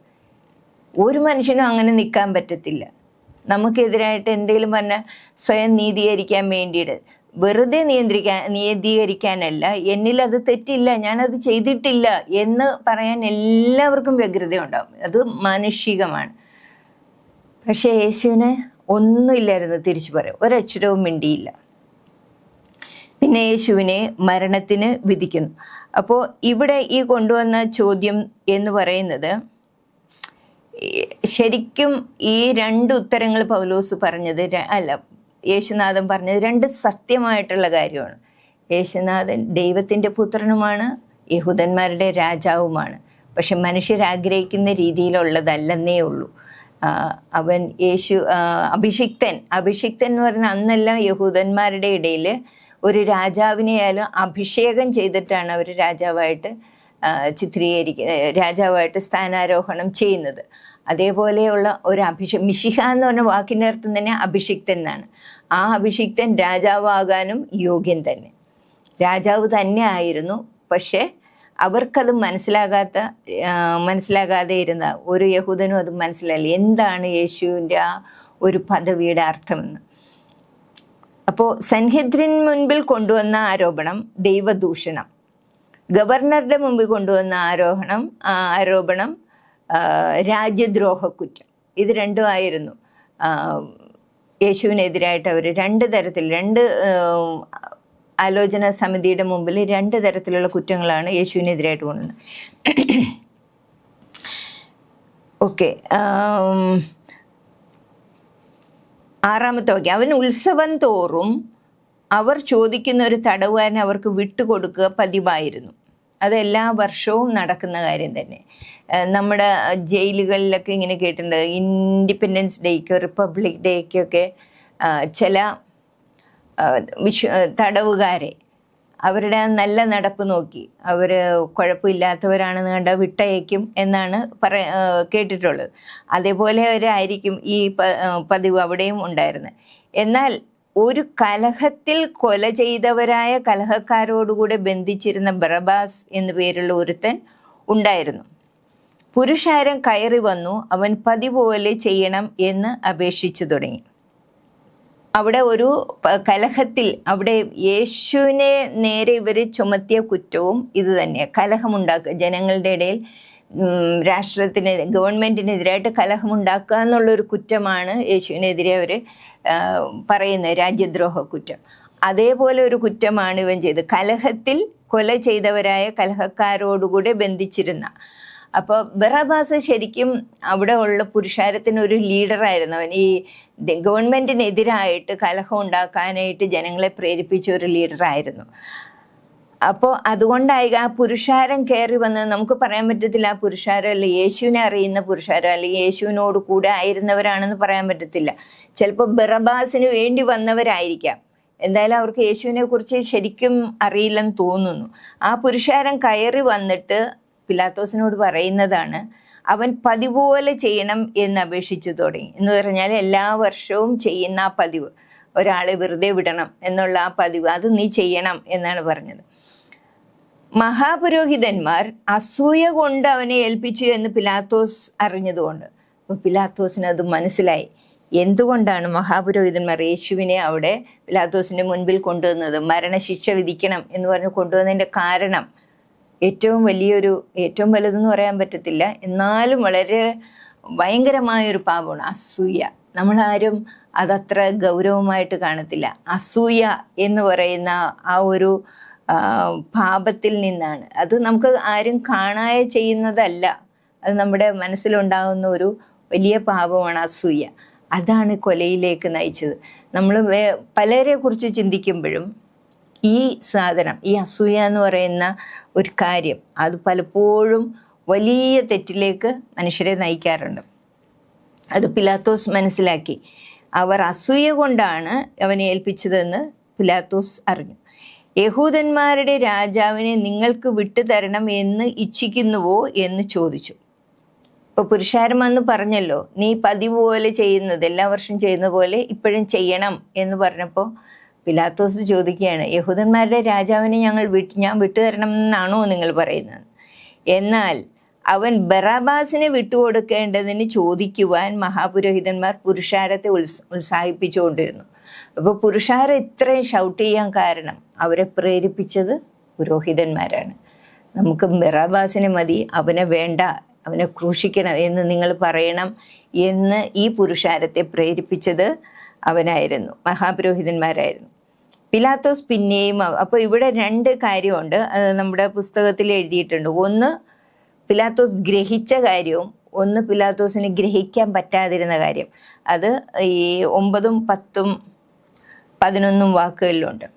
ഒരു മനുഷ്യനും അങ്ങനെ നിൽക്കാൻ പറ്റത്തില്ല. നമുക്കെതിരായിട്ട് എന്തെങ്കിലും പറഞ്ഞാൽ സ്വയം നീതീകരിക്കാൻ വേണ്ടിയിട്ട്, വെറുതെ നീതീകരിക്കാനല്ല, എന്നിൽ അത് തെറ്റില്ല, ഞാനത് ചെയ്തിട്ടില്ല എന്ന് പറയാൻ എല്ലാവർക്കും വ്യഗ്രത ഉണ്ടാവും. അത് മാനുഷികമാണ്. പക്ഷെ യേശുവിന് ഒന്നുമില്ലായിരുന്നു തിരിച്ചു പറയാം, ഒരക്ഷരവും മിണ്ടിയില്ല. പിന്നെ യേശുവിനെ മരണത്തിന് വിധിക്കുന്നു. അപ്പോൾ ഇവിടെ ഈ കൊണ്ടുവന്ന ചോദ്യം എന്ന് പറയുന്നത്, ശരിക്കും ഈ രണ്ട് ഉത്തരങ്ങൾ പൗലോസ് പറഞ്ഞത് യേശുനാഥൻ പറഞ്ഞത് രണ്ട് സത്യമായിട്ടുള്ള കാര്യമാണ്. യേശുനാഥൻ ദൈവത്തിൻ്റെ പുത്രനുമാണ്, യഹൂദന്മാരുടെ രാജാവുമാണ്. പക്ഷെ മനുഷ്യരാഗ്രഹിക്കുന്ന രീതിയിലുള്ളതല്ലെന്നേ ഉള്ളൂ. അവൻ അഭിഷിക്തൻ എന്ന് പറഞ്ഞാൽ അന്നെല്ലാം യഹൂദന്മാരുടെ ഇടയിൽ ഒരു രാജാവിനെയാലും അഭിഷേകം ചെയ്തിട്ടാണ് അവർ രാജാവായിട്ട് രാജാവായിട്ട് സ്ഥാനാരോഹണം ചെയ്യുന്നത്. അതേപോലെയുള്ള ഒരു മിശിഹ എന്ന് പറഞ്ഞ വാക്കിൻ്റെ അർത്ഥം തന്നെ അഭിഷിക്തൻ എന്നാണ്. ആ അഭിഷിക്തൻ രാജാവാകാനും യോഗ്യൻ തന്നെ, രാജാവ് തന്നെ ആയിരുന്നു. പക്ഷെ അവർക്കത് മനസ്സിലാകാതെ ഇരുന്ന ഒരു യഹൂദനും അത് മനസ്സിലായില്ല, എന്താണ് യേശുവിൻ്റെ ആ ഒരു പദവിയുടെ അർത്ഥമെന്ന്. അപ്പോൾ സൻഹെദ്രിൻ മുൻപിൽ കൊണ്ടുവന്ന ആരോപണം ദൈവദൂഷണം, ഗവർണറുടെ മുമ്പിൽ കൊണ്ടുവന്ന ആരോപണം രാജ്യദ്രോഹ കുറ്റം. ഇത് രണ്ടും ആയിരുന്നു യേശുവിനെതിരായിട്ട് അവർ രണ്ട് ആലോചന സമിതിയുടെ മുമ്പിൽ 2 തരത്തിലുള്ള കുറ്റങ്ങളാണ് യേശുവിനെതിരായിട്ട് കൊണ്ടുവന്നത്. ഓക്കെ, 6ാമത്തെ വാക്യം, അവൻ ഉത്സവം തോറും അവർ ചോദിക്കുന്ന ഒരു തടവുകാരനെ അവർക്ക് വിട്ടുകൊടുക്കുക പതിവായിരുന്നു. അത് എല്ലാ വർഷവും നടക്കുന്ന കാര്യം തന്നെ. നമ്മുടെ ജയിലുകളിലൊക്കെ ഇങ്ങനെ കേട്ടിട്ടുണ്ട്, ഇൻഡിപെൻഡൻസ് ഡേക്കോ റിപ്പബ്ലിക് ഡേക്കൊക്കെ ചില തടവുകാരെ അവരുടെ നല്ല നടപ്പ് നോക്കി അവർ കുഴപ്പമില്ലാത്തവരാണെന്ന് കണ്ട വിട്ടയക്കും എന്നാണ് കേട്ടിട്ടുള്ളത്. അതേപോലെ അവരായിരിക്കും ഈ പതിവ് അവിടെയും ഉണ്ടായിരുന്നത്. എന്നാൽ ഒരു കലഹത്തിൽ കൊല ചെയ്തവരായ കലഹക്കാരോടുകൂടെ ബന്ധിച്ചിരുന്ന ബറബാസ് എന്നു പേരുള്ള ഒരുത്തൻ ഉണ്ടായിരുന്നു. പുരുഷാരം കയറി വന്നു, അവൻ പതിപോലെ ചെയ്യണം എന്ന് അപേക്ഷിച്ചു തുടങ്ങി. അവിടെ ഒരു കലഹത്തിൽ, അവിടെ യേശുവിനെ നേരെ ഇവർ ചുമത്തിയ കുറ്റവും ഇത് തന്നെയാണ്, കലഹമുണ്ടാക്കുക, ജനങ്ങളുടെ ഇടയിൽ ഗവൺമെന്റിനെതിരായിട്ട് കലഹമുണ്ടാക്കുക എന്നുള്ളൊരു കുറ്റമാണ് യേശുവിനെതിരെ അവർ പറയുന്നത്, രാജ്യദ്രോഹ കുറ്റം. അതേപോലെ ഒരു കുറ്റമാണ് ഇവൻ ചെയ്തത്. കലഹത്തിൽ കൊല ചെയ്തവരായ കലഹക്കാരോടുകൂടെ ബന്ധിച്ചിരുന്ന അപ്പോൾ ബറാബാസ് ശരിക്കും അവിടെ ഉള്ള പുരുഷാരത്തിനൊരു ലീഡറായിരുന്നു. അവൻ ഈ ഗവൺമെൻറ്റിനെതിരായിട്ട് കലഹം ഉണ്ടാക്കാനായിട്ട് ജനങ്ങളെ പ്രേരിപ്പിച്ച ഒരു ലീഡറായിരുന്നു. അപ്പോൾ അതുകൊണ്ടായി ആ പുരുഷാരം കയറി വന്നത് നമുക്ക് പറയാൻ പറ്റത്തില്ല. ആ പുരുഷാരം അല്ല യേശുവിനെ അറിയുന്ന പുരുഷാരം, അല്ലെങ്കിൽ യേശുവിനോട് കൂടെ ആയിരുന്നവരാണെന്ന് പറയാൻ പറ്റത്തില്ല. ചിലപ്പോൾ ബറബാസിന് വേണ്ടി വന്നവരായിരിക്കാം. എന്തായാലും അവർക്ക് യേശുവിനെ കുറിച്ച് ശരിക്കും അറിയില്ലെന്ന് തോന്നുന്നു. ആ പുരുഷാരം കയറി വന്നിട്ട് പിലാത്തോസിനോട് പറയുന്നതാണ്, അവൻ പതിപോലെ ചെയ്യണം എന്ന് അപേക്ഷിച്ചു തുടങ്ങി. എന്ന് പറഞ്ഞാൽ എല്ലാ വർഷവും ചെയ്യുന്ന ആ പതിവ്, ഒരാളെ വെറുതെ വിടണം എന്നുള്ള ആ പതിവ്, അത് നീ ചെയ്യണം എന്നാണ് പറഞ്ഞത്. മഹാപുരോഹിതന്മാർ അസൂയ കൊണ്ട് അവനെ ഏൽപ്പിച്ചു എന്ന് പിലാത്തോസ് അറിഞ്ഞതുകൊണ്ട്, അപ്പോൾ പിലാത്തോസിന് അത് മനസ്സിലായി. എന്തുകൊണ്ടാണ് മഹാപുരോഹിതന്മാർ യേശുവിനെ അവിടെ പിലാത്തോസിന്റെ മുൻപിൽ കൊണ്ടുവന്നത്, മരണശിക്ഷ വിധിക്കണം എന്ന് പറഞ്ഞ് കൊണ്ടുവന്നതിൻ്റെ കാരണം ഏറ്റവും വലുതെന്ന് പറയാൻ പറ്റത്തില്ല, എന്നാലും വളരെ ഭയങ്കരമായൊരു പാപമാണ് അസൂയ. നമ്മളാരും അതത്ര ഗൗരവമായിട്ട് കാണത്തില്ല. അസൂയ എന്ന് പറയുന്ന ആ ഒരു പാപത്തിൽ നിന്നാണ്. അത് നമുക്ക് ആരും കാണാതെ ചെയ്യുന്നതല്ല, അത് നമ്മുടെ മനസ്സിലുണ്ടാകുന്ന ഒരു വലിയ പാപമാണ് അസൂയ. അതാണ് കൊലയിലേക്ക് നയിച്ചത്. നമ്മൾ പലരെ കുറിച്ച് ചിന്തിക്കുമ്പോഴും ഈ സാധനം, ഈ അസൂയ എന്ന് പറയുന്ന ഒരു കാര്യം, അത് പലപ്പോഴും വലിയ തെറ്റിലേക്ക് മനുഷ്യരെ നയിക്കാറുണ്ട്. അത് പിലാത്തോസ് മനസ്സിലാക്കി. അവർ അസൂയ കൊണ്ടാണ് അവനെ ഏൽപ്പിച്ചതെന്ന് പിലാത്തോസ് അറിഞ്ഞു. യഹൂദന്മാരുടെ രാജാവിനെ നിങ്ങൾക്ക് വിട്ടുതരണം എന്ന് ഇച്ഛിക്കുന്നുവോ എന്ന് ചോദിച്ചു. ഇപ്പോൾ പുരുഷാരം വന്ന് പറഞ്ഞല്ലോ, നീ പതിവ് പോലെ ചെയ്യുന്നത്, എല്ലാ വർഷം ചെയ്യുന്ന പോലെ ഇപ്പോഴും ചെയ്യണം എന്ന് പറഞ്ഞപ്പോൾ പിലാത്തോസ് ചോദിക്കുകയാണ്, യഹൂദന്മാരുടെ രാജാവിനെ ഞാൻ വിട്ടുതരണം എന്നാണോ നിങ്ങൾ പറയുന്നത്? എന്നാൽ അവൻ ബറാബാസിനെ വിട്ടുകൊടുക്കേണ്ടതിന് ചോദിക്കുവാൻ മഹാപുരോഹിതന്മാർ പുരുഷാരത്തെ ഉത്സാഹിപ്പിച്ചുകൊണ്ടിരുന്നു. അപ്പോൾ പുരുഷാരം ഇത്രയും ഷൗട്ട് ചെയ്യാൻ കാരണം അവരെ പ്രേരിപ്പിച്ചത് പുരോഹിതന്മാരാണ്. നമുക്ക് ബറാബാസിനെ മതി, അവനെ വേണ്ട, അവനെ ക്രൂശിക്കണം എന്ന് നിങ്ങൾ പറയണം എന്ന് ഈ പുരുഷാരത്തെ പ്രേരിപ്പിച്ചത് അവനായിരുന്നു, മഹാപുരോഹിതന്മാരായിരുന്നു. പിലാത്തോസ് പിന്നെയും, അപ്പോൾ ഇവിടെ രണ്ട് കാര്യമുണ്ട്, അത് നമ്മുടെ പുസ്തകത്തിൽ എഴുതിയിട്ടുണ്ട്. ഒന്ന് പിലാത്തോസ് ഗ്രഹിച്ച കാര്യവും ഒന്ന് പിലാത്തോസിന് ഗ്രഹിക്കാൻ പറ്റാതിരുന്ന കാര്യം. അത് ഈ 9, 10, 11 വാക്കുകളിലുണ്ട്.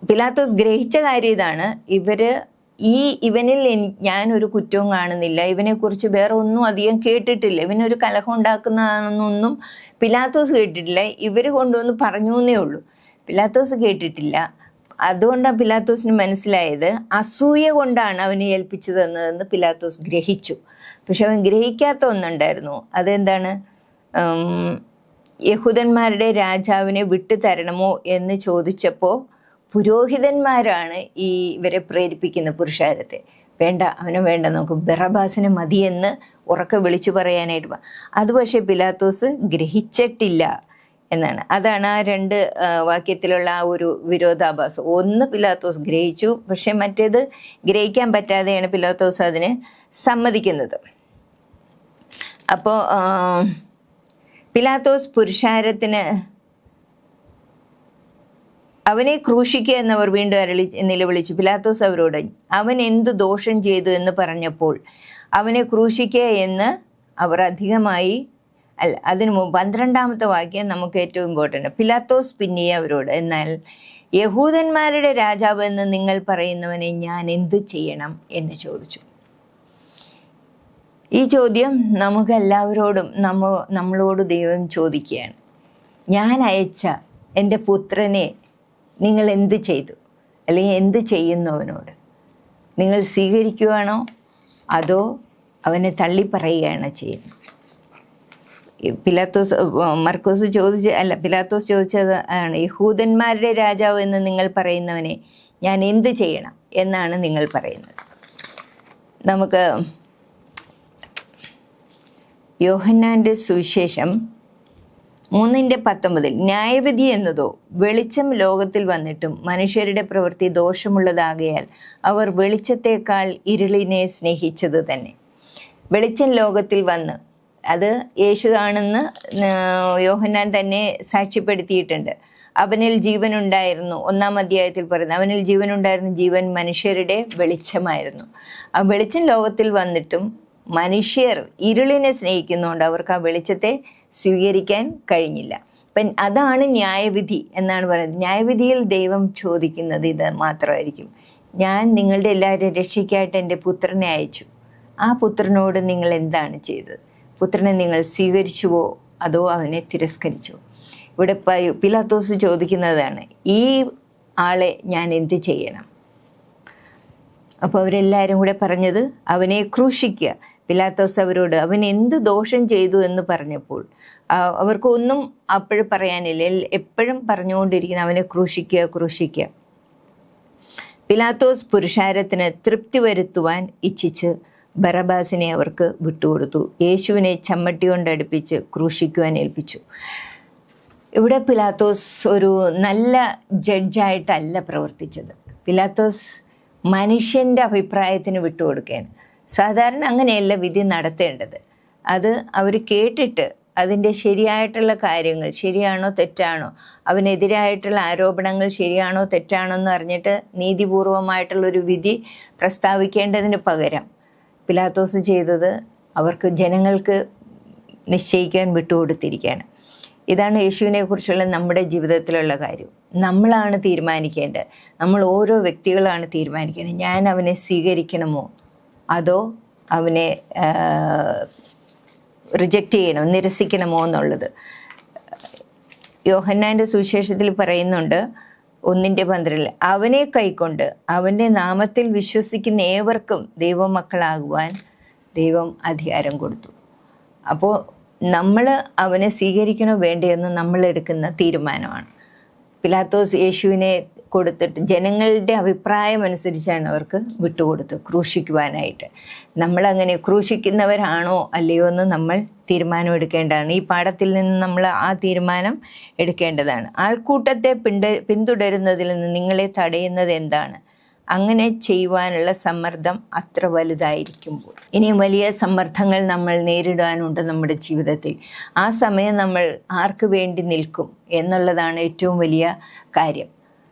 പിലാത്തോസ് ഗ്രഹിച്ച കാര്യം ഇതാണ്, ഇവനിൽ ഞാനൊരു കുറ്റവും കാണുന്നില്ല, ഇവനെക്കുറിച്ച് വേറെ ഒന്നും അധികം കേട്ടിട്ടില്ല, ഇവനൊരു കലഹം ഉണ്ടാക്കുന്നതാണെന്നൊന്നും പിലാത്തോസ് കേട്ടിട്ടില്ല, ഇവർ കൊണ്ടുവന്ന് പറഞ്ഞു എന്നേ ഉള്ളൂ, പിലാത്തോസ് കേട്ടിട്ടില്ല. അതുകൊണ്ടാണ് പിലാത്തോസിന് മനസ്സിലായത് അസൂയ കൊണ്ടാണ് അവനെ ഏൽപ്പിച്ചതെന്നതെന്ന് പിലാത്തോസ് ഗ്രഹിച്ചു. പക്ഷെ അവൻ ഗ്രഹിക്കാത്ത ഒന്നുണ്ടായിരുന്നു. അതെന്താണ്? യഹൂദന്മാരുടെ രാജാവിനെ വിട്ടുതരണമോ എന്ന് ചോദിച്ചപ്പോൾ പുരോഹിതന്മാരാണ് ഇവരെ പ്രേരിപ്പിക്കുന്ന പുരുഷാരത്തെ. വേണ്ട, അവനെ വേണ്ട, നമുക്ക് ബറബാസിനെ മതിയെന്ന് ഉറക്കെ വിളിച്ചു പറയാനായിട്ട്. അത് പക്ഷേ പിലാത്തോസ് ഗ്രഹിച്ചിട്ടില്ല എന്നാണ്. അതാണ് ആ 2 വാക്യത്തിലുള്ള ആ ഒരു വിരോധാഭാസം. ഒന്ന് പിലാത്തോസ് ഗ്രഹിച്ചു, പക്ഷെ മറ്റേത് ഗ്രഹിക്കാൻ പറ്റാതെയാണ് പിലാത്തോസ് അതിന് സമ്മതിക്കുന്നത്. അപ്പോൾ പിലാത്തോസ് പുരുഷാരത്തിന് അവനെ ക്രൂശിക്കുക എന്നവർ വീണ്ടും നിലവിളിച്ചു. പിലാത്തോസ് അവരോട്, അവൻ എന്തു ദോഷം ചെയ്തു എന്ന് പറഞ്ഞപ്പോൾ അവനെ ക്രൂശിക്കുക എന്ന് അവർ അധികമായി അതിന് 12ാമത്തെ വാക്യം നമുക്ക് ഏറ്റവും ഇമ്പോർട്ടൻ്റ്. പിലാത്തോസ് പിന്നെ അവരോട്, എന്നാൽ യഹൂദന്മാരുടെ രാജാവ് എന്ന് നിങ്ങൾ പറയുന്നവനെ ഞാൻ എന്ത് ചെയ്യണം എന്ന് ചോദിച്ചു. ഈ ചോദ്യം നമുക്കെല്ലാവരോടും നമ്മളോട് ദൈവം ചോദിക്കുകയാണ്. ഞാൻ അയച്ച എൻ്റെ പുത്രനെ നിങ്ങൾ എന്ത് ചെയ്തു, അല്ലെങ്കിൽ എന്ത് ചെയ്യുന്നു അവനോട്? നിങ്ങൾ സ്വീകരിക്കുകയാണോ അതോ അവനെ തള്ളിപ്പറയുകയാണോ ചെയ്യുന്നത്? പിലാത്തോസ് ചോദിച്ചത് ആണ്, യഹൂദന്മാരുടെ രാജാവ് എന്ന് നിങ്ങൾ പറയുന്നവനെ ഞാൻ എന്ത് ചെയ്യണം എന്നാണ് നിങ്ങൾ പറയുന്നത്. നമുക്ക് യോഹന്നാൻ്റെ സുവിശേഷം 3:19 ന്യായവിധി എന്നതോ വെളിച്ചം ലോകത്തിൽ വന്നിട്ടും മനുഷ്യരുടെ പ്രവൃത്തി ദോഷമുള്ളതാകയാൽ അവർ വെളിച്ചത്തേക്കാൾ ഇരുളിനെ സ്നേഹിച്ചത് തന്നെ. വെളിച്ചം ലോകത്തിൽ വന്ന്, അത് യേശു ആണെന്ന് യോഹന്നാൻ തന്നെ സാക്ഷ്യപ്പെടുത്തിയിട്ടുണ്ട്. അവനിൽ ജീവൻ ഉണ്ടായിരുന്നു. 1-ാം അധ്യായത്തിൽ പറയുന്നത് അവനിൽ ജീവൻ ഉണ്ടായിരുന്നു, ജീവൻ മനുഷ്യരുടെ വെളിച്ചമായിരുന്നു. ആ വെളിച്ചം ലോകത്തിൽ വന്നിട്ടും മനുഷ്യർ ഇരുളിനെ സ്നേഹിക്കുന്നതുകൊണ്ട് അവർക്ക് ആ വെളിച്ചത്തെ സ്വീകരിക്കാൻ കഴിഞ്ഞില്ല. അപ്പം അതാണ് ന്യായവിധി എന്നാണ് പറയുന്നത്. ന്യായവിധിയിൽ ദൈവം ചോദിക്കുന്നത് ഇത് മാത്രമായിരിക്കും: ഞാൻ നിങ്ങളുടെ എല്ലാവരും രക്ഷയ്ക്കായിട്ട് എൻ്റെ പുത്രനെ അയച്ചു, ആ പുത്രനോട് നിങ്ങൾ എന്താണ് ചെയ്തത്? പുത്രനെ നിങ്ങൾ സ്വീകരിച്ചുവോ അതോ അവനെ തിരസ്കരിച്ചുവോ? ഇവിടെ പിലാത്തോസ് ചോദിക്കുന്നതാണ്, ഈ ആളെ ഞാൻ എന്ത് ചെയ്യണം? അപ്പോൾ അവരെല്ലാവരും കൂടെ പറഞ്ഞത് അവനെ ക്രൂശിക്കുക. പിലാത്തോസ് അവരോട് അവൻ എന്ത് ദോഷം ചെയ്തു എന്ന് പറഞ്ഞപ്പോൾ അവർക്കൊന്നും അപ്പോഴും പറയാനില്ല. എപ്പോഴും പറഞ്ഞുകൊണ്ടിരിക്കുന്ന അവനെ ക്രൂശിക്കുക, ക്രൂശിക്കുക. പിലാത്തോസ് പുരുഷാരത്തിന് തൃപ്തി വരുത്തുവാൻ ഇച്ഛിച്ച് ബറബാസിനെ അവർക്ക് വിട്ടുകൊടുത്തു. യേശുവിനെ ചമ്മട്ടി കൊണ്ട് അടുപ്പിച്ച് ക്രൂശിക്കുവാൻ ഏൽപ്പിച്ചു. ഇവിടെ പിലാത്തോസ് ഒരു നല്ല ജഡ്ജായിട്ടല്ല പ്രവർത്തിച്ചത്. പിലാത്തോസ് മനുഷ്യൻ്റെ അഭിപ്രായത്തിന് വിട്ടുകൊടുക്കുകയാണ്. സാധാരണ അങ്ങനെയല്ല വിധി നടത്തേണ്ടത്. അത് അവർ കേട്ടിട്ട് അതിൻ്റെ ശരിയായിട്ടുള്ള കാര്യങ്ങൾ ശരിയാണോ തെറ്റാണോ, അവനെതിരായിട്ടുള്ള ആരോപണങ്ങൾ ശരിയാണോ തെറ്റാണോ എന്ന് അറിഞ്ഞിട്ട് നീതിപൂർവമായിട്ടുള്ളൊരു വിധി പ്രസ്താവിക്കേണ്ടതിന് പകരം പിലാത്തോസ് ചെയ്തത് അവർക്ക് ജനങ്ങൾക്ക് നിശ്ചയിക്കാൻ വിട്ടുകൊടുത്തിരിക്കുകയാണ്. ഇതാണ് യേശുവിനെ കുറിച്ചുള്ള നമ്മുടെ ജീവിതത്തിലുള്ള കാര്യം. നമ്മളാണ് തീരുമാനിക്കേണ്ടത്. നമ്മൾ ഓരോ വ്യക്തികളാണ് തീരുമാനിക്കേണ്ടത്. ഞാൻ അവനെ സ്വീകരിക്കണമോ അതോ അവനെ റിജക്റ്റ് ചെയ്യണോ, നിരസിക്കണമോ എന്നുള്ളത്. യോഹന്നാൻ്റെ സുവിശേഷത്തിൽ പറയുന്നുണ്ട് 1:12 അവനെ കൈക്കൊണ്ട് അവൻ്റെ നാമത്തിൽ വിശ്വസിക്കുന്ന ഏവർക്കും ദൈവമക്കളാകുവാൻ ദൈവം അധികാരം കൊടുത്തു. അപ്പോൾ നമ്മൾ അവനെ സ്വീകരിക്കണോ വേണ്ടയെന്ന് നമ്മൾ എടുക്കുന്ന തീരുമാനമാണ്. പിലാത്തോസ് യേശുവിനെ കൊടുത്തിട്ട് ജനങ്ങളുടെ അഭിപ്രായം അനുസരിച്ചാണ് അവർക്ക് വിട്ടുകൊടുത്ത് ക്രൂശിക്കുവാനായിട്ട്. നമ്മളങ്ങനെ ക്രൂശിക്കുന്നവരാണോ അല്ലയോ എന്ന് നമ്മൾ തീരുമാനമെടുക്കേണ്ടതാണ്. ഈ പാഠത്തിൽ നിന്ന് നമ്മൾ ആ തീരുമാനം എടുക്കേണ്ടതാണ്. ആൾക്കൂട്ടത്തെ പിന്തുടരുന്നതിൽ നിന്ന് നിങ്ങളെ തടയുന്നത് എന്താണ്? അങ്ങനെ ചെയ്യുവാനുള്ള സമ്മർദ്ദം അത്ര വലുതായിരിക്കുമ്പോൾ ഇനിയും വലിയ സമ്മർദ്ദങ്ങൾ നമ്മൾ നേരിടാനുണ്ട് നമ്മുടെ ജീവിതത്തിൽ. ആ സമയം നമ്മൾ ആർക്ക് വേണ്ടി നിൽക്കും എന്നുള്ളതാണ് ഏറ്റവും വലിയ കാര്യം.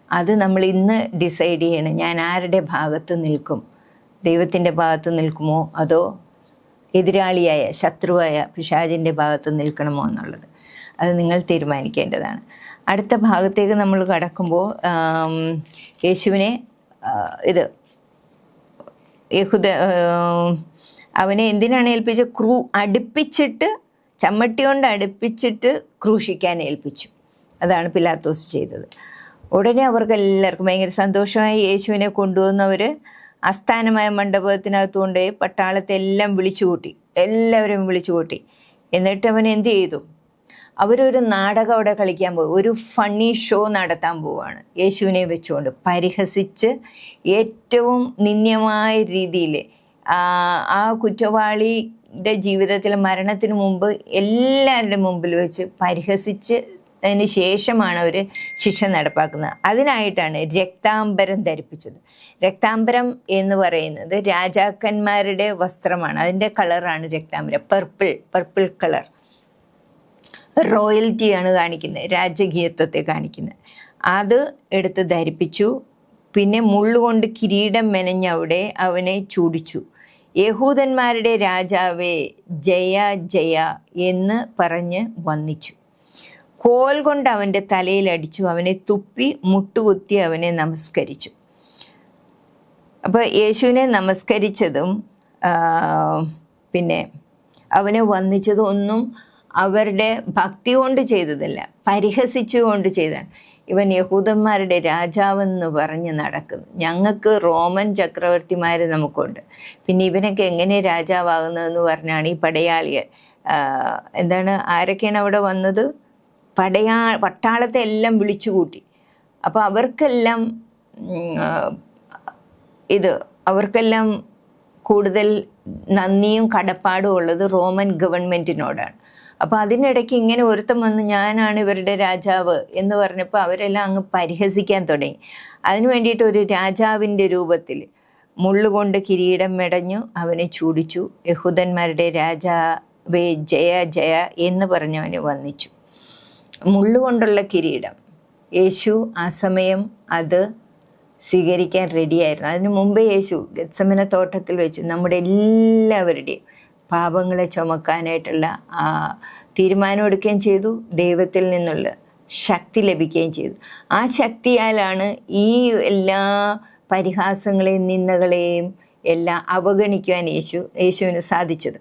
അത് നമ്മൾ ഇന്ന് ഡിസൈഡ് ചെയ്യണം. ഞാൻ ആരുടെ ഭാഗത്ത് നിൽക്കും? ദൈവത്തിൻ്റെ ഭാഗത്ത് നിൽക്കുമോ അതോ എതിരാളിയായ ശത്രുവായ പിശാചിൻ്റെ ഭാഗത്ത് നിൽക്കണമോ എന്നുള്ളത് അത് നിങ്ങൾ തീരുമാനിക്കേണ്ടതാണ്. അടുത്ത ഭാഗത്തേക്ക് നമ്മൾ കടക്കുമ്പോൾ യേശുവിനെ അവനെ എന്തിനാണ് ഏൽപ്പിച്ചത്? അടുപ്പിച്ചിട്ട് ചമ്മട്ടി കൊണ്ട് അടുപ്പിച്ചിട്ട് ക്രൂശിക്കാൻ ഏൽപ്പിച്ചു. അതാണ് പിലാത്തോസ് ചെയ്തത്. ഉടനെ അവർക്കെല്ലാവർക്കും ഭയങ്കര സന്തോഷമായി. യേശുവിനെ കൊണ്ടുവന്നവർ ആസ്ഥാനമായ മണ്ഡപത്തിനകത്ത് കൊണ്ടുപോയി പട്ടാളത്തെ എല്ലാം വിളിച്ചുകൂട്ടി, എല്ലാവരും വിളിച്ചുകൂട്ടി. എന്നിട്ട് അവൻ എന്ത് ചെയ്തു? അവരൊരു നാടകം അവിടെ കളിക്കാൻ പോകും, ഒരു ഫണ്ണി ഷോ നടത്താൻ പോവുകയാണ്. യേശുവിനെ വെച്ചുകൊണ്ട് പരിഹസിച്ച് ഏറ്റവും നിന്ദ്യമായ രീതിയിൽ ആ കുറ്റവാളിയുടെ ജീവിതത്തിൽ മരണത്തിന് മുമ്പ് എല്ലാവരുടെ മുമ്പിൽ വെച്ച് പരിഹസിച്ച് അതിന് ശേഷമാണ് അവർ ശിക്ഷ നടപ്പാക്കുന്നത്. അതിനായിട്ടാണ് രക്താംബരം ധരിപ്പിച്ചത്. രക്താംബരം എന്ന് പറയുന്നത് രാജാക്കന്മാരുടെ വസ്ത്രമാണ്. അതിൻ്റെ കളറാണ് രക്താംബരം. Purple colour. റോയൽറ്റിയാണ് കാണിക്കുന്നത്, രാജകീയത്വത്തെ കാണിക്കുന്നത്. അത് എടുത്ത് ധരിപ്പിച്ചു. പിന്നെ മുള്ളുകൊണ്ട് കിരീടം മെനഞ്ഞവിടെ അവനെ ചൂടിച്ചു. യഹൂദന്മാരുടെ രാജാവേ ജയ ജയ എന്ന് പറഞ്ഞ് വന്ദിച്ചു. കോൽ കൊണ്ട് അവൻ്റെ തലയിലടിച്ചു, അവനെ തുപ്പി മുട്ടുകുത്തി അവനെ നമസ്കരിച്ചു. അപ്പോൾ യേശുവിനെ നമസ്കരിച്ചതും പിന്നെ അവനെ വന്ദിച്ചതും ഒന്നും അവരുടെ ഭക്തി കൊണ്ട് ചെയ്തതല്ല, പരിഹസിച്ചുകൊണ്ട് ചെയ്താണ്. ഇവൻ യഹൂദന്മാരുടെ രാജാവെന്ന് പറഞ്ഞ് നടക്കുന്നു. ഞങ്ങൾക്ക് റോമൻ ചക്രവർത്തിമാർ നമുക്കുണ്ട്, പിന്നെ ഇവനൊക്കെ എങ്ങനെ രാജാവാകുന്നതെന്ന് പറഞ്ഞാണ് ഈ പടയാളികൾ. ആരൊക്കെയാണ് അവിടെ വന്നത്? പട്ടാളത്തെ എല്ലാം വിളിച്ചു കൂട്ടി. അപ്പോൾ അവർക്കെല്ലാം കൂടുതൽ നന്ദിയും കടപ്പാടും ഉള്ളത് റോമൻ ഗവൺമെൻറ്റിനോടാണ്. അപ്പോൾ അതിനിടയ്ക്ക് ഇങ്ങനെ ഒരുത്തം വന്ന് ഞാനാണ് ഇവരുടെ രാജാവ് എന്ന് പറഞ്ഞപ്പോൾ അവരെല്ലാം അങ്ങ് പരിഹസിക്കാൻ തുടങ്ങി. അതിനു വേണ്ടിയിട്ട് ഒരു രാജാവിൻ്റെ രൂപത്തിൽ മുള്ളുകൊണ്ട് കിരീടം മെടഞ്ഞു അവനെ ചൂടിച്ചു. യഹൂദന്മാരുടെ രാജാവേ ജയ ജയ എന്ന് പറഞ്ഞവനെ വന്ദിച്ചു. മുള്ളുകൊണ്ടുള്ള കിരീടം യേശു ആ സമയം അത് സ്വീകരിക്കാൻ റെഡിയായിരുന്നു. അതിനു മുമ്പേ യേശു ഗെത്സമന തോട്ടത്തിൽ വെച്ച് നമ്മുടെ എല്ലാവരുടെയും പാപങ്ങളെ ചുമക്കാനായിട്ടുള്ള തീരുമാനം എടുക്കുകയും ചെയ്തു. ദൈവത്തിൽ നിന്നുള്ള ശക്തി ലഭിക്കുകയും ചെയ്തു. ആ ശക്തിയാലാണ് ഈ എല്ലാ പരിഹാസങ്ങളെയും നിന്ദകളെയും എല്ലാം അവഗണിക്കുവാൻ യേശുവിന് സാധിച്ചത്.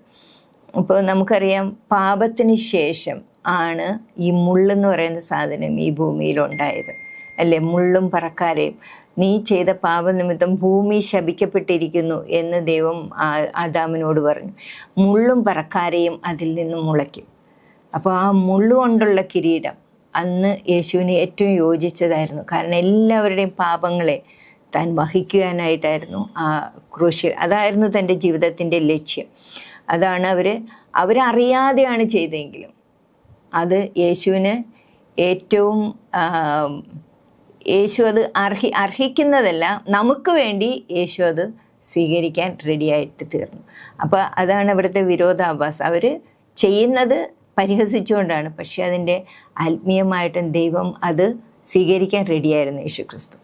ഇപ്പോൾ നമുക്കറിയാം, പാപത്തിന് ശേഷം ആണ് ഈ മുള്ളെന്ന് പറയുന്ന സാധനം ഈ ഭൂമിയിലുണ്ടായത്, അല്ലേ? മുള്ളും പറക്കാരെയും, നീ ചെയ്ത പാപനിമിത്തം ഭൂമി ശപിക്കപ്പെട്ടിരിക്കുന്നു എന്ന് ദൈവം ആദാമിനോട് പറഞ്ഞു. മുള്ളും പറക്കാരെയും അതിൽ നിന്നും മുളയ്ക്കും. അപ്പോൾ ആ മുള്ളുകൊണ്ടുള്ള കിരീടം അന്ന് യേശുവിന് ഏറ്റവും യോജിച്ചതായിരുന്നു. കാരണം എല്ലാവരുടെയും പാപങ്ങളെ താൻ വഹിക്കുവാനായിട്ടായിരുന്നു ആ ക്രൂശിൽ. അതായിരുന്നു തൻ്റെ ജീവിതത്തിൻ്റെ ലക്ഷ്യം. അതാണ് അവരറിയാതെയാണ് ചെയ്തതെങ്കിലും അത് യേശുവിന് ഏറ്റവും യേശു അത് അർഹിക്കുന്നതല്ല, നമുക്ക് വേണ്ടി യേശു അത് സ്വീകരിക്കാൻ റെഡിയായിട്ട് തീർന്നു. അപ്പോൾ അതാണ് ഇവിടുത്തെ വിരോധാഭാസം. അവർ ചെയ്യുന്നത് പരിഹസിച്ചുകൊണ്ടാണ്, പക്ഷെ അതിൻ്റെ ആത്മീയമായിട്ടും ദൈവം അത് സ്വീകരിക്കാൻ റെഡിയായിരുന്നു യേശു ക്രിസ്തു.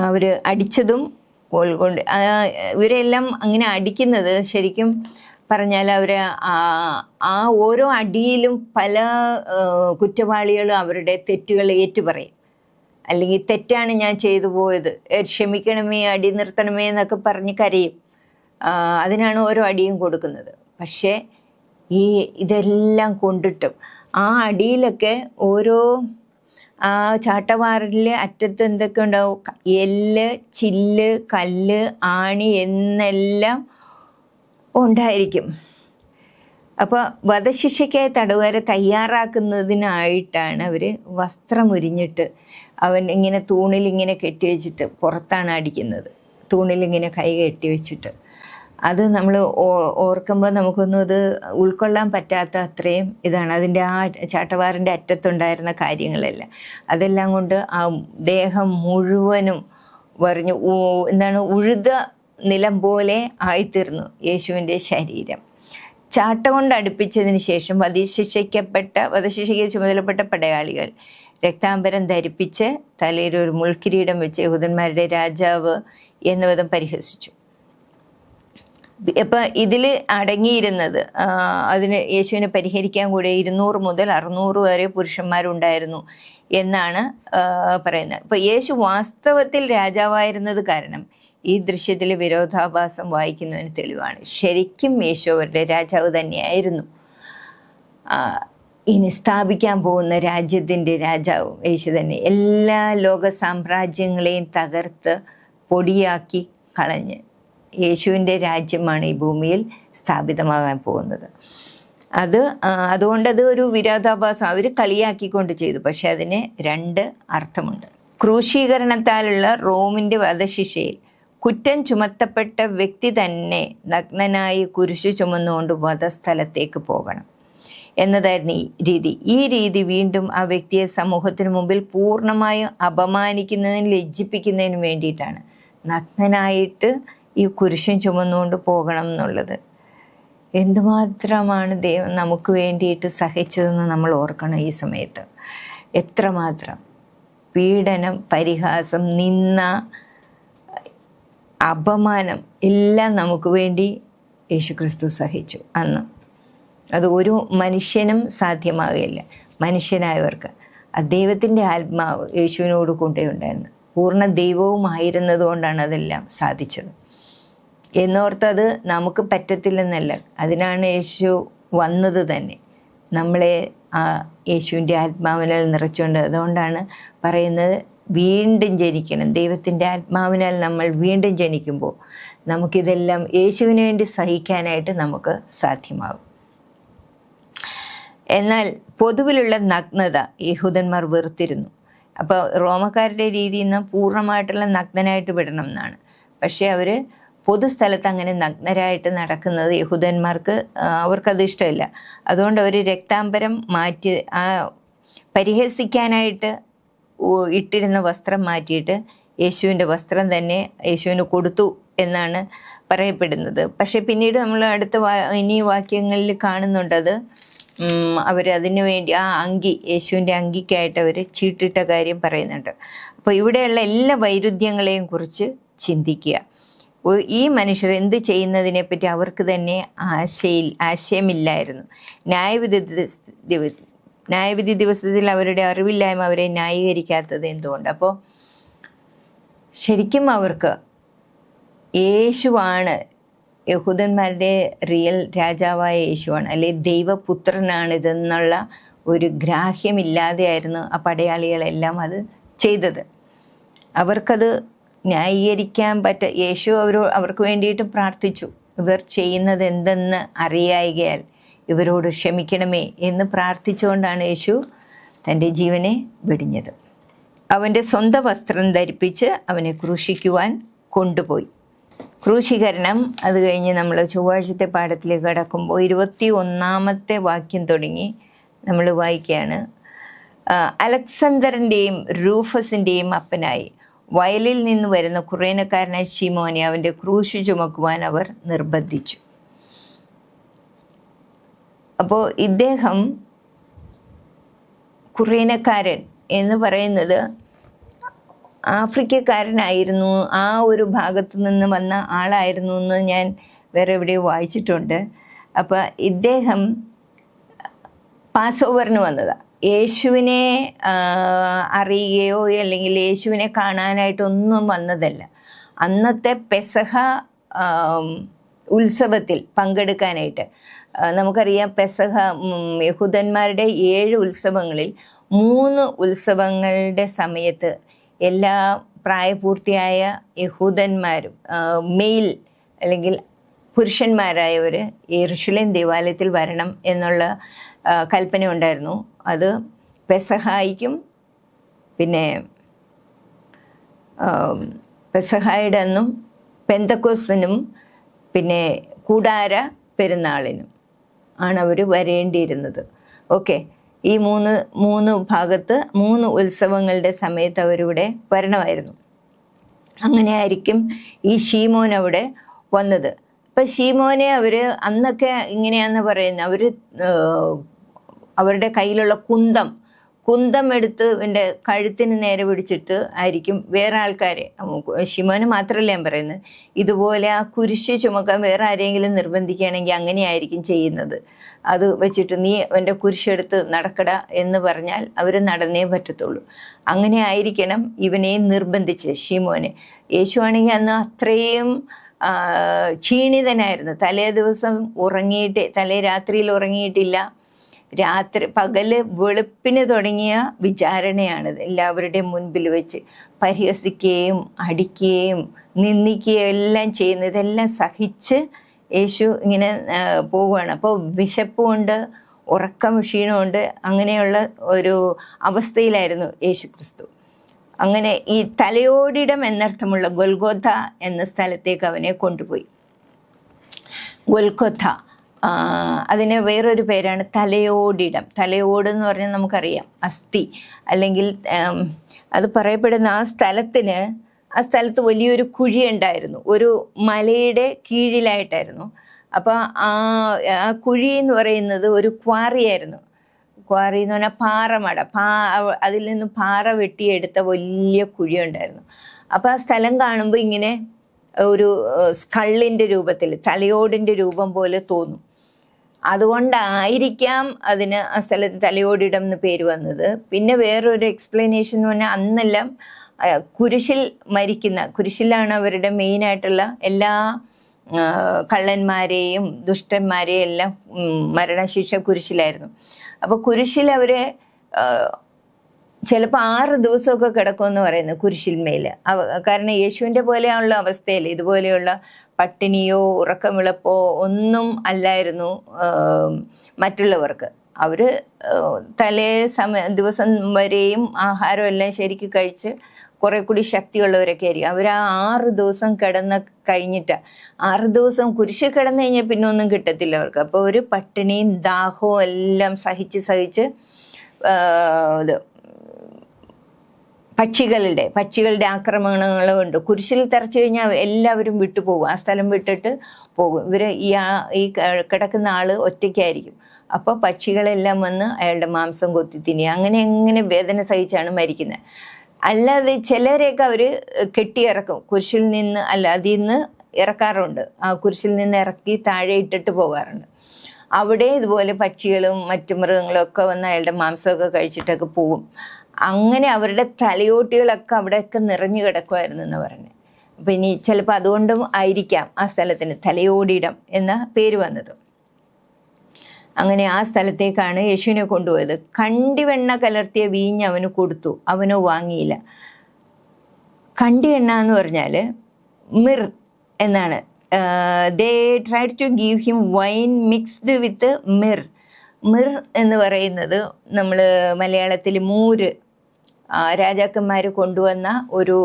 അവർ അടിച്ചതും കൊണ്ട് ഇവരെല്ലാം അങ്ങനെ അടിക്കുന്നത് ശരിക്കും പറഞ്ഞാൽ അവർ ആ ഓരോ അടിയിലും പല കുറ്റവാളികളും അവരുടെ തെറ്റുകൾ ഏറ്റുപറയും. അല്ലെങ്കിൽ തെറ്റാണ് ഞാൻ ചെയ്തു പോയത്, ക്ഷമിക്കണമേ, അടി നിർത്തണമേ എന്നൊക്കെ പറഞ്ഞ് കരയും. അതിനാണ് ഓരോ അടിയും കൊടുക്കുന്നത്. പക്ഷേ ഇതെല്ലാം കൊണ്ടിട്ടും ആ അടിയിലൊക്കെ ഓരോ ആ ചാട്ടവാറിലെ അറ്റത്ത് എന്തൊക്കെ ഉണ്ടാവും, എല്ല്, ചില്ല്, കല്ല്, ആണി എന്നെല്ലാം ഉണ്ടായിരിക്കും. അപ്പോൾ വധശിക്ഷയ്ക്കായി തടവുകാരെ തയ്യാറാക്കുന്നതിനായിട്ടാണ് അവർ വസ്ത്രം ഉരിഞ്ഞിട്ട് ഇങ്ങനെ തൂണിലിങ്ങനെ കെട്ടിവെച്ചിട്ട് പുറത്താണ് അടിക്കുന്നത്. തൂണിലിങ്ങനെ കൈ കെട്ടിവെച്ചിട്ട് അത് നമ്മൾ ഓർക്കുമ്പോൾ നമുക്കൊന്നും അത് ഉൾക്കൊള്ളാൻ പറ്റാത്ത അത്രയും ഇതാണ്. അതിൻ്റെ ആ ചാട്ടവാറിൻ്റെ അറ്റത്തുണ്ടായിരുന്ന കാര്യങ്ങളെല്ലാം അതെല്ലാം കൊണ്ട് ആ ദേഹം മുഴുവനും ഉഴുത നിലം പോലെ ആയിത്തീർന്നു യേശുവിൻ്റെ ശരീരം. ചാട്ട കൊണ്ട് അടുപ്പിച്ചതിന് ശേഷം വധശിക്ഷയ്ക്ക് ചുമതലപ്പെട്ട പടയാളികൾ രക്താംബരം ധരിപ്പിച്ച് തലയിൽ ഒരു മുൾക്കിരീടം വെച്ച് യഹൂദന്മാരുടെ രാജാവ് എന്ന വിധം പരിഹസിച്ചു. അപ്പം ഇതിൽ അടങ്ങിയിരുന്നത് അതിന് യേശുവിനെ പരിഹരിക്കാൻ കൂടെ 200 മുതൽ 600 വരെ പുരുഷന്മാരുണ്ടായിരുന്നു എന്നാണ് പറയുന്നത്. അപ്പോൾ യേശു വാസ്തവത്തിൽ രാജാവായിരുന്നത് കാരണം ഈ ദൃശ്യത്തിൽ വിരോധാഭാസം വായിക്കുന്നതിന് തെളിവാണ്. ശരിക്കും യേശു അവരുടെ രാജാവ് തന്നെയായിരുന്നു. ഇനി സ്ഥാപിക്കാൻ പോകുന്ന രാജ്യത്തിൻ്റെ രാജാവും യേശു തന്നെ. എല്ലാ ലോക സാമ്രാജ്യങ്ങളെയും തകർത്ത് പൊടിയാക്കി കളഞ്ഞ് യേശുവിൻ്റെ രാജ്യമാണ് ഈ ഭൂമിയിൽ സ്ഥാപിതമാകാൻ പോകുന്നത്. അതുകൊണ്ടത് ഒരു വിരോധാഭാസം അവർ കളിയാക്കിക്കൊണ്ട് ചെയ്തു. പക്ഷെ അതിന് 2 അർത്ഥമുണ്ട്. ക്രൂശീകരണത്താലുള്ള റോമിൻ്റെ വധശിക്ഷയിൽ കുറ്റം ചുമത്തപ്പെട്ട വ്യക്തി തന്നെ നഗ്നനായി കുരിശു ചുമന്നുകൊണ്ട് വധസ്ഥലത്തേക്ക് പോകണം എന്നതായിരുന്നു ഈ രീതി. ഈ രീതി വീണ്ടും ആ വ്യക്തിയെ സമൂഹത്തിന് മുമ്പിൽ പൂർണ്ണമായും അപമാനിക്കുന്നതിനും ലജ്ജിപ്പിക്കുന്നതിനും വേണ്ടിയിട്ടാണ് നഗ്നനായിട്ട് ഈ കുരിശും ചുമന്നുകൊണ്ട് പോകണം എന്നുള്ളത്. എന്തുമാത്രമാണ് ദൈവം നമുക്ക് വേണ്ടിയിട്ട് സഹിച്ചതെന്ന് നമ്മൾ ഓർക്കണം. ഈ സമയത്ത് എത്രമാത്രം പീഡനം, പരിഹാസം, നിന്ന, അപമാനം എല്ലാം നമുക്ക് വേണ്ടി യേശുക്രിസ്തു സഹിച്ചു അന്ന്. അത് ഒരു മനുഷ്യനും സാധ്യമാകില്ല. മനുഷ്യനായവർക്ക് ദൈവത്തിൻ്റെ ആത്മാവ് യേശുവിനോട് കൊണ്ടേ ഉണ്ടായിരുന്നു. പൂർണ്ണ ദൈവവുമായിരുന്നത് കൊണ്ടാണ് അതെല്ലാം സാധിച്ചത് എന്നോർത്തത് നമുക്ക് പറ്റത്തില്ലെന്നല്ല. അതിനാണ് യേശു വന്നത് തന്നെ, നമ്മളെ ആ യേശുവിൻ്റെ ആത്മാവിനാൽ നിറച്ചുകൊണ്ട്. അതുകൊണ്ടാണ് പറയുന്നത് വീണ്ടും ജനിക്കണം. ദൈവത്തിൻ്റെ ആത്മാവിനാൽ നമ്മൾ വീണ്ടും ജനിക്കുമ്പോൾ നമുക്കിതെല്ലാം യേശുവിന് വേണ്ടി സഹിക്കാനായിട്ട് നമുക്ക് സാധ്യമാകും. എന്നാൽ പൊതുവിലുള്ള നഗ്നത യഹൂദന്മാർ വെറുത്തിരുന്നു. അപ്പോൾ റോമക്കാരുടെ രീതിയിൽ നിന്ന് പൂർണ്ണമായിട്ടുള്ള നഗ്നനായിട്ട് വിടണം എന്നാണ്. പക്ഷേ അവർ പൊതുസ്ഥലത്ത് അങ്ങനെ നഗ്നരായിട്ട് നടക്കുന്നത് യഹൂദന്മാർക്ക് അവർക്കത് ഇഷ്ടമില്ല. അതുകൊണ്ട് അവർ രക്താംബരം മാറ്റി പരിഹസിക്കാനായിട്ട് ഇട്ടിരുന്ന വസ്ത്രം മാറ്റിയിട്ട് യേശുവിൻ്റെ വസ്ത്രം തന്നെ യേശുവിന് കൊടുത്തു എന്നാണ് പറയപ്പെടുന്നത്. പക്ഷെ പിന്നീട് നമ്മൾ ഇനി വാക്യങ്ങളിൽ കാണുന്നുണ്ടത് അവരതിനു വേണ്ടി ആ അങ്കി, യേശുവിൻ്റെ അങ്കിക്കായിട്ട് അവർ ചീട്ടിട്ട കാര്യം പറയുന്നുണ്ട്. അപ്പോൾ ഇവിടെയുള്ള എല്ലാ വൈരുദ്ധ്യങ്ങളെയും കുറിച്ച് ചിന്തിക്കുക. ഈ മനുഷ്യർ എന്ത് ചെയ്യുന്നതിനെപ്പറ്റി അവർക്ക് തന്നെ ആശയമില്ലായിരുന്നു. ന്യായവിധി ദിവസത്തിൽ അവരുടെ അറിവില്ലായ്മ അവരെ ന്യായീകരിക്കാത്തത് എന്തുകൊണ്ട്? അപ്പോൾ ശരിക്കും അവർക്ക് യേശുവാണ്, യഹൂദന്മാരുടെ റിയൽ രാജാവായ യേശുവാണ്, അല്ലെ ദൈവപുത്രനാണിതെന്നുള്ള ഒരു ഗ്രാഹ്യമില്ലാതെയായിരുന്നു ആ പടയാളികളെല്ലാം അത് ചെയ്തത്. അവർക്കത് ന്യായീകരിക്കാൻ യേശു അവർക്ക് വേണ്ടിയിട്ട് പ്രാർത്ഥിച്ചു. ഇവർ ചെയ്യുന്നത് എന്തെന്ന് അറിയായികയാൽ ഇവരോട് ക്ഷമിക്കണമേ എന്ന് പ്രാർത്ഥിച്ചുകൊണ്ടാണ് യേശു തൻ്റെ ജീവനെ വെടിഞ്ഞത്. അവൻ്റെ സ്വന്തം വസ്ത്രം ധരിപ്പിച്ച് അവനെ ക്രൂശിക്കുവാൻ കൊണ്ടുപോയി. ക്രൂശീകരണം അത് കഴിഞ്ഞ് നമ്മൾ ചൊവ്വാഴ്ചത്തെ പാഠത്തിലേക്ക് കടക്കുമ്പോൾ 21 വാക്യം തുടങ്ങി നമ്മൾ വായിക്കുകയാണ്. അലക്സാണ്ടറിൻ്റെയും റൂഫസിൻ്റെയും അപ്പനായി വയലിൽ നിന്ന് വരുന്ന കുറേനക്കാരനായ ശിമോനെ അവൻ്റെ ക്രൂശ് ചുമക്കുവാൻ അവർ നിർബന്ധിച്ചു. അപ്പോൾ ഇദ്ദേഹം കുറേനക്കാരൻ എന്ന് പറയുന്നത് ആഫ്രിക്കക്കാരനായിരുന്നു, ആ ഒരു ഭാഗത്തു നിന്ന് വന്ന ആളായിരുന്നു എന്ന് ഞാൻ വേറെ എവിടെയോ വായിച്ചിട്ടുണ്ട്. അപ്പോൾ ഇദ്ദേഹം പാസ് ഓവറിന് വന്നതാണ്. യേശുവിനെ അറിയുകയോ അല്ലെങ്കിൽ യേശുവിനെ കാണാനായിട്ടൊന്നും വന്നതല്ല. അന്നത്തെ പെസഹ ഉത്സവത്തിൽ പങ്കെടുക്കാനായിട്ട്. നമുക്കറിയാം, പെസഹ യഹൂദന്മാരുടെ 7 ഉത്സവങ്ങളിൽ 3 ഉത്സവങ്ങളുടെ സമയത്ത് എല്ലാ പ്രായപൂർത്തിയായ യഹൂദന്മാരും മെയിൽ അല്ലെങ്കിൽ പുരുഷന്മാരായവർ യെരുശലേം ദേവാലയത്തിൽ വരണം എന്നുള്ള കൽപ്പന ഉണ്ടായിരുന്നു. അത് പെസഹായിക്കും പിന്നെ പെസഹായുടെ അന്നും പെന്തക്കോസ്തിനും പിന്നെ കൂടാര പെരുന്നാളിനും ആണ് അവർ വരേണ്ടിയിരുന്നത്. ഓക്കെ, ഈ മൂന്ന് ഭാഗത്ത് 3 ഉത്സവങ്ങളുടെ സമയത്ത് അവരിവിടെ വരണമായിരുന്നു. അങ്ങനെ ആയിരിക്കും ഈ ശീമോൻ അവിടെ വന്നത്. അപ്പം ശീമോനെ അവർ അന്നൊക്കെ ഇങ്ങനെയാണെന്ന് പറയുന്നത്, അവർ അവരുടെ കയ്യിലുള്ള കുന്തം എടുത്ത് എൻ്റെ കഴുത്തിന് നേരെ പിടിച്ചിട്ട് ആയിരിക്കും വേറെ ആൾക്കാരെ, ശിമോന് മാത്രമല്ല ഞാൻ പറയുന്നത്, ഇതുപോലെ ആ കുരിശ് ചുമക്കാൻ വേറെ ആരെങ്കിലും നിർബന്ധിക്കുകയാണെങ്കിൽ അങ്ങനെയായിരിക്കും ചെയ്യുന്നത്. അത് വെച്ചിട്ട് നീ എൻ്റെ കുരിശെടുത്ത് നടക്കട എന്ന് പറഞ്ഞാൽ അവർ നടന്നേ പറ്റത്തുള്ളൂ. അങ്ങനെ ആയിരിക്കണം ഇവനെ നിർബന്ധിച്ച് ശിമോനെ. യേശുവാണെങ്കിൽ അന്ന് അത്രയും ക്ഷീണിതനായിരുന്നു. തലേ രാത്രിയിൽ ഉറങ്ങിയിട്ടില്ല. പകല് വെളുപ്പിന് തുടങ്ങിയ വിചാരണയാണിത്. എല്ലാവരുടെയും മുൻപിൽ വെച്ച് പരിഹസിക്കുകയും അടിക്കുകയും നിന്ദിക്കുകയും എല്ലാം ചെയ്യുന്നത്, ഇതെല്ലാം സഹിച്ച് യേശു ഇങ്ങനെ പോവുകയാണ്. അപ്പോൾ വിശപ്പുമുണ്ട്, ഉറക്കം ക്ഷീണമുണ്ട്. അങ്ങനെയുള്ള ഒരു അവസ്ഥയിലായിരുന്നു യേശു ക്രിസ്തു. അങ്ങനെ ഈ തലയോടിടം എന്നർത്ഥമുള്ള ഗൊൽഗോഥ എന്ന സ്ഥലത്തേക്ക് അവനെ കൊണ്ടുപോയി. ഗൊൽഗോഥ, അതിന് വേറൊരു പേരാണ് തലയോടിടം. തലയോട് എന്ന് പറഞ്ഞാൽ നമുക്കറിയാം അസ്ഥി, അല്ലെങ്കിൽ അത് പറയപ്പെടുന്ന ആ സ്ഥലത്ത് വലിയൊരു കുഴി ഉണ്ടായിരുന്നു, ഒരു മലയുടെ കീഴിലായിട്ടായിരുന്നു. അപ്പോൾ ആ കുഴി എന്ന് പറയുന്നത് ഒരു ക്വാറിയായിരുന്നു. ക്വാറി എന്ന് പറഞ്ഞാൽ പാറമട, അതിൽ നിന്ന് പാറ വെട്ടിയെടുത്ത വലിയ കുഴി ഉണ്ടായിരുന്നു. അപ്പോൾ ആ സ്ഥലം കാണുമ്പോൾ ഇങ്ങനെ ഒരു സ്കള്ളിൻ്റെ രൂപത്തിൽ, തലയോടിൻ്റെ രൂപം പോലെ തോന്നും. അതുകൊണ്ടായിരിക്കാം അതിന് ആ സ്ഥലത്ത് തലയോടിടം എന്ന് പേര് വന്നത്. പിന്നെ വേറൊരു എക്സ്പ്ലനേഷൻ എന്ന് പറഞ്ഞാൽ അന്നെല്ലാം കുരിശിലാണ് അവരുടെ മെയിനായിട്ടുള്ള എല്ലാ കള്ളന്മാരെയും ദുഷ്ടന്മാരെയും എല്ലാം മരണശിക്ഷ കുരിശിലായിരുന്നു. അപ്പോൾ കുരിശിൽ അവരെ ചിലപ്പോൾ 6 ദിവസമൊക്കെ കിടക്കുമെന്ന് പറയുന്നത് കുരിശിന്മേൽ. കാരണം യേശുവിൻ്റെ പോലെയുള്ള അവസ്ഥയിൽ ഇതുപോലെയുള്ള പട്ടിണിയോ ഉറക്കമിളപ്പോ ഒന്നും അല്ലായിരുന്നു മറ്റുള്ളവർക്ക്. അവർ ദിവസം വരെയും ആഹാരം എല്ലാം ശരിക്കും കഴിച്ച് കുറെ കൂടി ശക്തിയുള്ളവരൊക്കെ ആയിരിക്കും. അവർ ആ 6 ദിവസം കഴിഞ്ഞിട്ട് 6 ദിവസം കുരിശിൽ കിടന്നു കഴിഞ്ഞാൽ പിന്നെ ഒന്നും കിട്ടത്തില്ല അവർക്ക്. അപ്പോൾ ഒരു പട്ടിണിയും ദാഹവും എല്ലാം സഹിച്ച് പക്ഷികളുടെ ആക്രമണങ്ങളും ഉണ്ട്. കുരിശിൽ തറച്ചു കഴിഞ്ഞാൽ എല്ലാവരും വിട്ടുപോകും, ആ സ്ഥലം വിട്ടിട്ട് പോകും. ഇവർ ഈ കിടക്കുന്ന ആള് ഒറ്റയ്ക്കായിരിക്കും. അപ്പോൾ പക്ഷികളെല്ലാം വന്ന് അയാളുടെ മാംസം കൊത്തി തിന്നി. അങ്ങനെ വേദന സഹിച്ചാണ് മരിക്കുന്നത്. അല്ലാതെ ചിലരെയൊക്കെ അവർ കെട്ടിയിറക്കും, കുരിശിൽ നിന്ന് അതിൽ നിന്ന് ഇറക്കാറുണ്ട്. ആ കുരിശിൽ നിന്ന് ഇറക്കി താഴെ ഇട്ടിട്ട് പോകാറുണ്ട്. അവിടെ ഇതുപോലെ പക്ഷികളും മറ്റു മൃഗങ്ങളും ഒക്കെ വന്ന് അയാളുടെ മാംസമൊക്കെ കഴിച്ചിട്ടൊക്കെ പോകും. അങ്ങനെ അവരുടെ തലയോട്ടികളൊക്കെ അവിടെയൊക്കെ നിറഞ്ഞു കിടക്കുമായിരുന്നു എന്ന് പറഞ്ഞു. അപ്പം ഇനി ചിലപ്പോൾ അതുകൊണ്ടും ആയിരിക്കാം ആ സ്ഥലത്തിന് തലയോടിയിടം എന്ന പേര് വന്നത്. അങ്ങനെ ആ സ്ഥലത്തേക്കാണ് യേശുവിനെ കൊണ്ടുപോയത്. കണ്ടിവെണ്ണ കലർത്തിയ വീഞ്ഞ് അവന് കൊടുത്തു, അവനോ വാങ്ങിയില്ല. കണ്ടിവെണ്ണ എന്ന് പറഞ്ഞാൽ മിർ എന്നാണ്. They tried to give him wine mixed with myrrh. Myrrh എന്ന് പറയുന്നത് നമ്മൾ മലയാളത്തിൽ മൂര്, രാജാക്കന്മാർ കൊണ്ടുവന്ന ഒരു